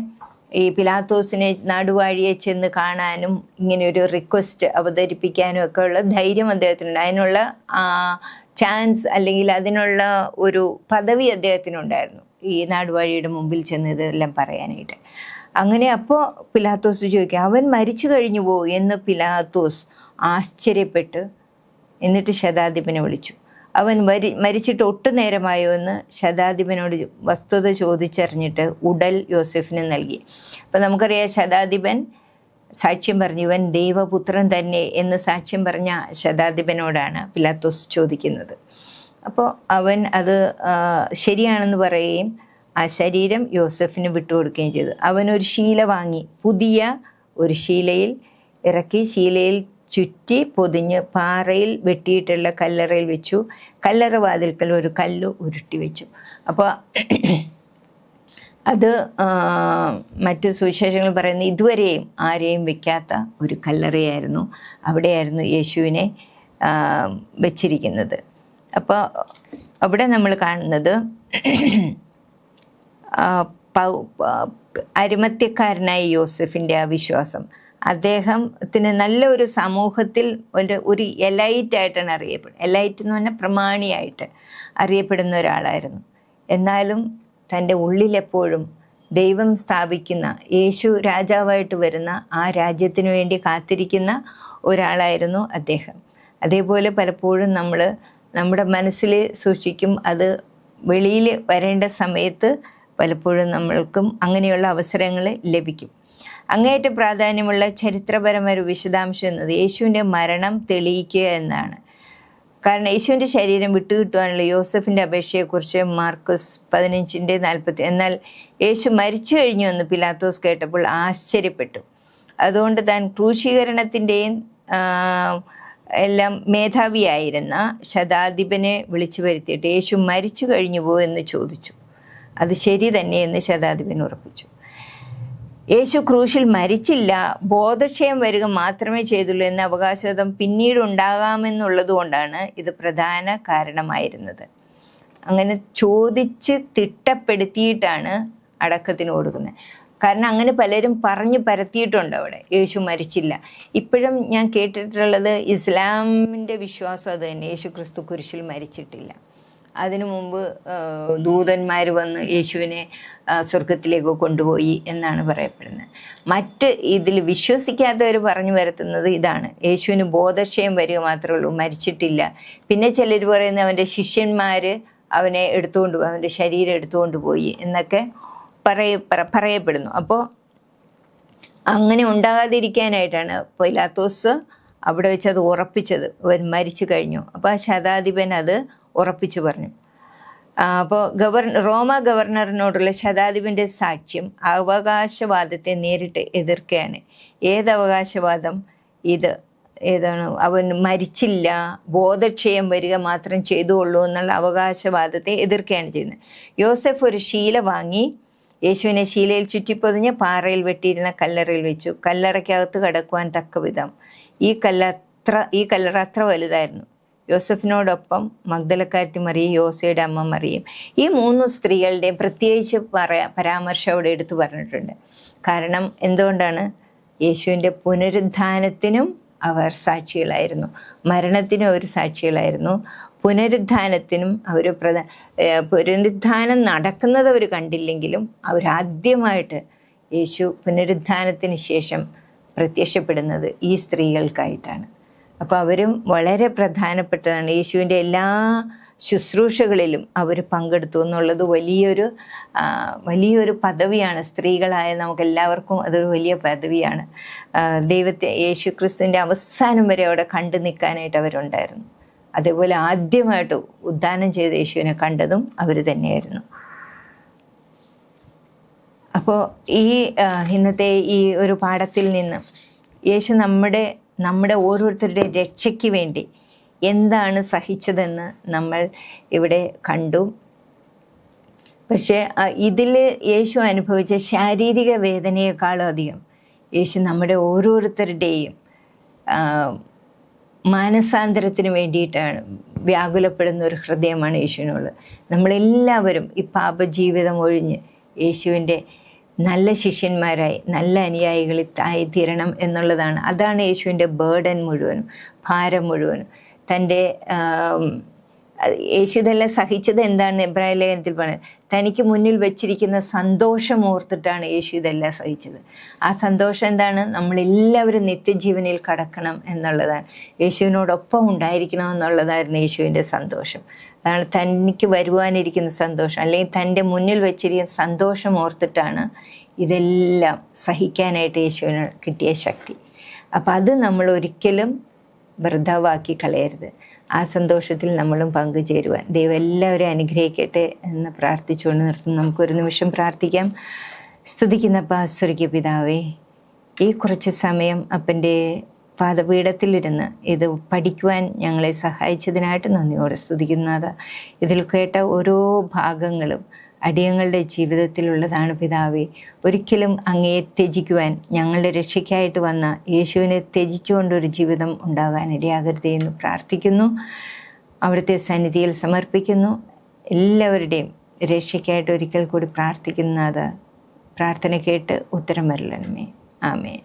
ഈ പിലാത്തോസിനെ നാടുവാഴിയെ ചെന്ന് കാണാനും ഇങ്ങനെ ഒരു റിക്വസ്റ്റ് അവതരിപ്പിക്കാനും ഒക്കെ ഉള്ള ധൈര്യം അദ്ദേഹത്തിനുണ്ട്. അതിനുള്ള ചാൻസ് അല്ലെങ്കിൽ അതിനുള്ള ഒരു പദവി അദ്ദേഹത്തിനുണ്ടായിരുന്നു, ഈ നാടുവാഴിയുടെ മുമ്പിൽ ചെന്ന് ഇതെല്ലാം പറയാനായിട്ട്. അങ്ങനെ അപ്പോൾ പിലാത്തോസ് ചോദിക്കുക, അവൻ മരിച്ചു കഴിഞ്ഞു എന്ന് പിലാത്തോസ് ആശ്ചര്യപ്പെട്ട് എന്നിട്ട് ശതാധിപനെ വിളിച്ചു. അവൻ മരിച്ചിട്ട് ഒട്ടു നേരമായോ എന്ന് ശതാധിപനോട് വസ്തുത ചോദിച്ചറിഞ്ഞിട്ട് ഉടൽ യോസെഫിന് നൽകി. അപ്പം നമുക്കറിയാം, ശതാധിപൻ സാക്ഷ്യം പറഞ്ഞു, ഇവൻ ദൈവപുത്രൻ തന്നെ എന്ന് സാക്ഷ്യം പറഞ്ഞ ശതാധിപനോടാണ് പിലാത്തോസ് ചോദിക്കുന്നത്. അപ്പോൾ അവൻ അത് ശരിയാണെന്ന് പറയുകയും ആ ശരീരം യോസെഫിന് വിട്ടുകൊടുക്കുകയും ചെയ്തു. അവനൊരു ശീല വാങ്ങി പുതിയ ഒരു ശീലയിൽ ഇറക്കി, ശീലയിൽ ചുറ്റി പൊതിഞ്ഞ് പാറയിൽ വെട്ടിയിട്ടുള്ള കല്ലറയിൽ വെച്ചു. കല്ലറ വാതിൽക്കൽ ഒരു കല്ല് ഉരുട്ടി വെച്ചു. അപ്പോൾ അത് മറ്റ് സുവിശേഷങ്ങൾ പറയുന്ന ഇതുവരെയും ആരെയും വെക്കാത്ത ഒരു കല്ലറയായിരുന്നു. അവിടെയായിരുന്നു യേശുവിനെ വെച്ചിരിക്കുന്നത്. അപ്പോൾ അവിടെ നമ്മൾ കാണുന്നത് അരിമത്യക്കാരനായ യോസെഫിൻ്റെ ആ വിശ്വാസം. അദ്ദേഹത്തിന് നല്ല ഒരു സമൂഹത്തിൽ ഒരു എലൈറ്റായിട്ടാണ് അറിയപ്പെടുന്നത്. എലൈറ്റ് എന്ന് പറഞ്ഞാൽ പ്രമാണിയായിട്ട് അറിയപ്പെടുന്ന ഒരാളായിരുന്നു. എന്നാലും തൻ്റെ ഉള്ളിലെപ്പോഴും ദൈവം സ്ഥാപിക്കുന്ന യേശു രാജാവായിട്ട് വരുന്ന ആ രാജ്യത്തിന് വേണ്ടി കാത്തിരിക്കുന്ന ഒരാളായിരുന്നു അദ്ദേഹം. അതേപോലെ പലപ്പോഴും നമ്മൾ നമ്മുടെ മനസ്സിൽ സൂക്ഷിക്കും. അത് വെളിയിൽ വരേണ്ട സമയത്ത് പലപ്പോഴും നമ്മൾക്കും അങ്ങനെയുള്ള അവസരങ്ങൾ ലഭിക്കും. അങ്ങേയറ്റം പ്രാധാന്യമുള്ള ചരിത്രപരമായ ഒരു വിശദാംശം എന്നത് യേശുവിൻ്റെ മരണം തെളിയിക്കുക എന്നാണ്. കാരണം യേശുവിൻ്റെ ശരീരം വിട്ടുകിട്ടുവാനുള്ള യോസെഫിൻ്റെ അപേക്ഷയെക്കുറിച്ച് മാർക്കോസ് 15:40. എന്നാൽ യേശു മരിച്ചു കഴിഞ്ഞു എന്ന് പിലാത്തോസ് കേട്ടപ്പോൾ ആശ്ചര്യപ്പെട്ടു. അതുകൊണ്ട് താൻ ക്രൂശീകരണത്തിൻ്റെയും എല്ലാം മേധാവിയായിരുന്ന ശതാധിപനെ വിളിച്ചു വരുത്തിയിട്ട് യേശു മരിച്ചു കഴിഞ്ഞുവോ എന്ന് ചോദിച്ചു. അത് ശരി തന്നെ എന്ന് ശതാധിപൻ ഉറപ്പിച്ചു. യേശു ക്രൂശിൽ മരിച്ചില്ല, ബോധക്ഷയം വരിക മാത്രമേ ചെയ്തുള്ളൂ എന്ന അവകാശവാദം പിന്നീട് ഉണ്ടാകാമെന്നുള്ളത് കൊണ്ടാണ് ഇത് പ്രധാന കാരണമായിരുന്നത്. അങ്ങനെ ചോദിച്ച് തിട്ടപ്പെടുത്തിയിട്ടാണ് അടക്കത്തിന് കൊടുക്കുന്നത്. കാരണം അങ്ങനെ പലരും പറഞ്ഞു പരത്തിയിട്ടുണ്ട് അവിടെ, യേശു മരിച്ചില്ല. ഇപ്പോഴും ഞാൻ കേട്ടിട്ടുള്ളത് ഇസ്ലാമിൻ്റെ വിശ്വാസം അത് തന്നെ, യേശു ക്രിസ്തു കുരിശിൽ മരിച്ചിട്ടില്ല. അതിനു മുമ്പ് ദൂതന്മാർ വന്ന് യേശുവിനെ സ്വർഗത്തിലേക്ക് കൊണ്ടുപോയി എന്നാണ് പറയപ്പെടുന്നത്. മറ്റ് ഇതിൽ വിശ്വസിക്കാത്തവർ പറഞ്ഞു വരുത്തുന്നത് ഇതാണ്, യേശുവിന് ബോധക്ഷയം വരിക മാത്രമേ ഉള്ളൂ, മരിച്ചിട്ടില്ല. പിന്നെ ചിലർ പറയുന്നത് അവൻ്റെ ശിഷ്യന്മാർ അവനെ എടുത്തുകൊണ്ട് പോയി, അവൻ്റെ ശരീരം എടുത്തുകൊണ്ട് പോയി എന്നൊക്കെ പറയപ്പെടുന്നു. അപ്പോൾ അങ്ങനെ ഉണ്ടാകാതിരിക്കാനായിട്ടാണ് പിലാത്തോസ് അവിടെ വെച്ച് അത് ഉറപ്പിച്ചത്, അവൻ മരിച്ചു കഴിഞ്ഞു. അപ്പോൾ ആ ശതാധിപൻ അത് ഉറപ്പിച്ചു പറഞ്ഞു. അപ്പോൾ റോമ ഗവർണറിനോടുള്ള ശതാധിപൻ്റെ സാക്ഷ്യം അവകാശവാദത്തെ നേരിട്ട് എതിർക്കുകയാണ്. ഏത് അവകാശവാദം? ഏതാണ്? അവൻ മരിച്ചില്ല, ബോധക്ഷയം വരിക മാത്രം ചെയ്തുകൊള്ളൂ എന്നുള്ള അവകാശവാദത്തെ എതിർക്കുകയാണ് ചെയ്യുന്നത്. യോസെഫ് ഒരു ശീല വാങ്ങി യേശുവിനെ ശീലയിൽ ചുറ്റിപ്പൊതിഞ്ഞ് പാറയിൽ വെട്ടിയിരുന്ന കല്ലറയിൽ വെച്ചു. കല്ലറയ്ക്കകത്ത് കടക്കുവാൻ തക്ക വിധം ഈ കല്ലറ അത്ര വലുതായിരുന്നു. യോസെഫിനോടൊപ്പം മഗ്ദലക്കാരത്തി മറിയയും യോസയുടെ അമ്മ മറിയയും, ഈ 3 സ്ത്രീകളുടെയും പ്രത്യേകിച്ച് പരാമർശം അവിടെ എടുത്തു പറഞ്ഞിട്ടുണ്ട്. കാരണം എന്തുകൊണ്ടാണ്? യേശുവിൻ്റെ പുനരുദ്ധാനത്തിനും അവർ സാക്ഷികളായിരുന്നു, മരണത്തിനും അവർ സാക്ഷികളായിരുന്നു, പുനരുദ്ധാനത്തിനും അവർ പുനരുദ്ധാനം നടക്കുന്നത് അവർ കണ്ടില്ലെങ്കിലും അവരാദ്യമായിട്ട് യേശു പുനരുദ്ധാനത്തിന് ശേഷം പ്രത്യക്ഷപ്പെടുന്നത് ഈ സ്ത്രീകൾക്കായിട്ടാണ്. അപ്പോൾ അവരും വളരെ പ്രധാനപ്പെട്ടതാണ്. യേശുവിൻ്റെ എല്ലാ ശുശ്രൂഷകളിലും അവർ പങ്കെടുത്തു എന്നുള്ളത് വലിയൊരു പദവിയാണ്. സ്ത്രീകളായ നമുക്കെല്ലാവർക്കും അതൊരു വലിയ പദവിയാണ്. യേശു ക്രിസ്തുവിൻ്റെ അവസാനം വരെ അവിടെ കണ്ടു നിൽക്കാനായിട്ട് അവരുണ്ടായിരുന്നു. അതേപോലെ ആദ്യമായിട്ട് ഉദ്ധാനം ചെയ്ത യേശുവിനെ കണ്ടതും അവർ തന്നെയായിരുന്നു. അപ്പോൾ ഇന്നത്തെ ഈ ഒരു പാഠത്തിൽ നിന്ന് യേശു നമ്മുടെ ഓരോരുത്തരുടെ രക്ഷയ്ക്ക് വേണ്ടി എന്താണ് സഹിച്ചതെന്ന് നമ്മൾ ഇവിടെ കണ്ടു. പക്ഷേ ഇതിൽ യേശു അനുഭവിച്ച ശാരീരിക വേദനയെക്കാളും അധികം യേശു നമ്മുടെ ഓരോരുത്തരുടെയും മാനസാന്തരത്തിന് വേണ്ടിയിട്ടാണ് വ്യാകുലപ്പെടുന്ന ഒരു ഹൃദയമാണ് യേശുവിനുള്ളത്. നമ്മളെല്ലാവരും ഈ പാപജീവിതം ഒഴിഞ്ഞ് യേശുവിൻ്റെ നല്ല ശിഷ്യന്മാരായി നല്ല അനുയായികളായി തീരണം എന്നുള്ളതാണ്. അതാണ് യേശുവിൻ്റെ ബേർഡൻ മുഴുവനും, ഭാരം മുഴുവനും. തൻ്റെ യേശു ഇതെല്ലാം സഹിച്ചത് എന്താണ്? എബ്രായ ലേഖനത്തിൽ പറയുന്നത്, തനിക്ക് മുന്നിൽ വെച്ചിരിക്കുന്ന സന്തോഷം ഓർത്തിട്ടാണ് യേശു ഇതെല്ലാം സഹിച്ചത്. ആ സന്തോഷം എന്താണ്? നമ്മളെല്ലാവരും നിത്യജീവനിൽ കടക്കണം എന്നുള്ളതാണ്, യേശുവിനോടൊപ്പം ഉണ്ടായിരിക്കണം എന്നുള്ളതായിരുന്നു യേശുവിൻ്റെ സന്തോഷം. അതാണ് തനിക്ക് വരുവാനിരിക്കുന്ന സന്തോഷം, അല്ലെങ്കിൽ തൻ്റെ മുന്നിൽ വെച്ചിരിക്കുന്ന സന്തോഷം ഓർത്തിട്ടാണ് ഇതെല്ലാം സഹിക്കാനായിട്ട് യേശുവിന് കിട്ടിയ ശക്തി. അപ്പം അത് നമ്മൾ ഒരിക്കലും വൃഥാവാക്കി കളയരുത്. ആ സന്തോഷത്തിൽ നമ്മളും പങ്കുചേരുവാൻ ദൈവം എല്ലാവരും അനുഗ്രഹിക്കട്ടെ എന്ന് പ്രാർത്ഥിച്ചുകൊണ്ട് നിർത്തുന്നു. നമുക്കൊരു നിമിഷം പ്രാർത്ഥിക്കാം. സ്തുതിക്കുന്നപ്പാ സ്വർഗീയ പിതാവേ, ഈ കുറച്ച് സമയം അപ്പൻ്റെ പാദപീഠത്തിലിരുന്ന് ഇത് പഠിക്കുവാൻ ഞങ്ങളെ സഹായിച്ചതിനായിട്ട് നന്ദിയോടെ സ്തുതിക്കുന്നത്. ഇതിൽ കേട്ട ഓരോ ഭാഗങ്ങളും അടിയങ്ങളുടെ ജീവിതത്തിലുള്ളതാണ് പിതാവേ. ഒരിക്കലും അങ്ങയെ ത്യജിക്കുവാൻ, ഞങ്ങളുടെ രക്ഷയ്ക്കായിട്ട് വന്ന യേശുവിനെ ത്യജിച്ചുകൊണ്ടൊരു ജീവിതം ഉണ്ടാകാൻ ഇടയാകരുതേ എന്ന് പ്രാർത്ഥിക്കുന്നു. അവിടുത്തെ സന്നിധിയിൽ സമർപ്പിക്കുന്നു. എല്ലാവരുടെയും രക്ഷയ്ക്കായിട്ട് ഒരിക്കൽ കൂടി പ്രാർത്ഥിക്കുന്നത് പ്രാർത്ഥന കേട്ട് ഉത്തരം വരലണമേ. ആമേൻ.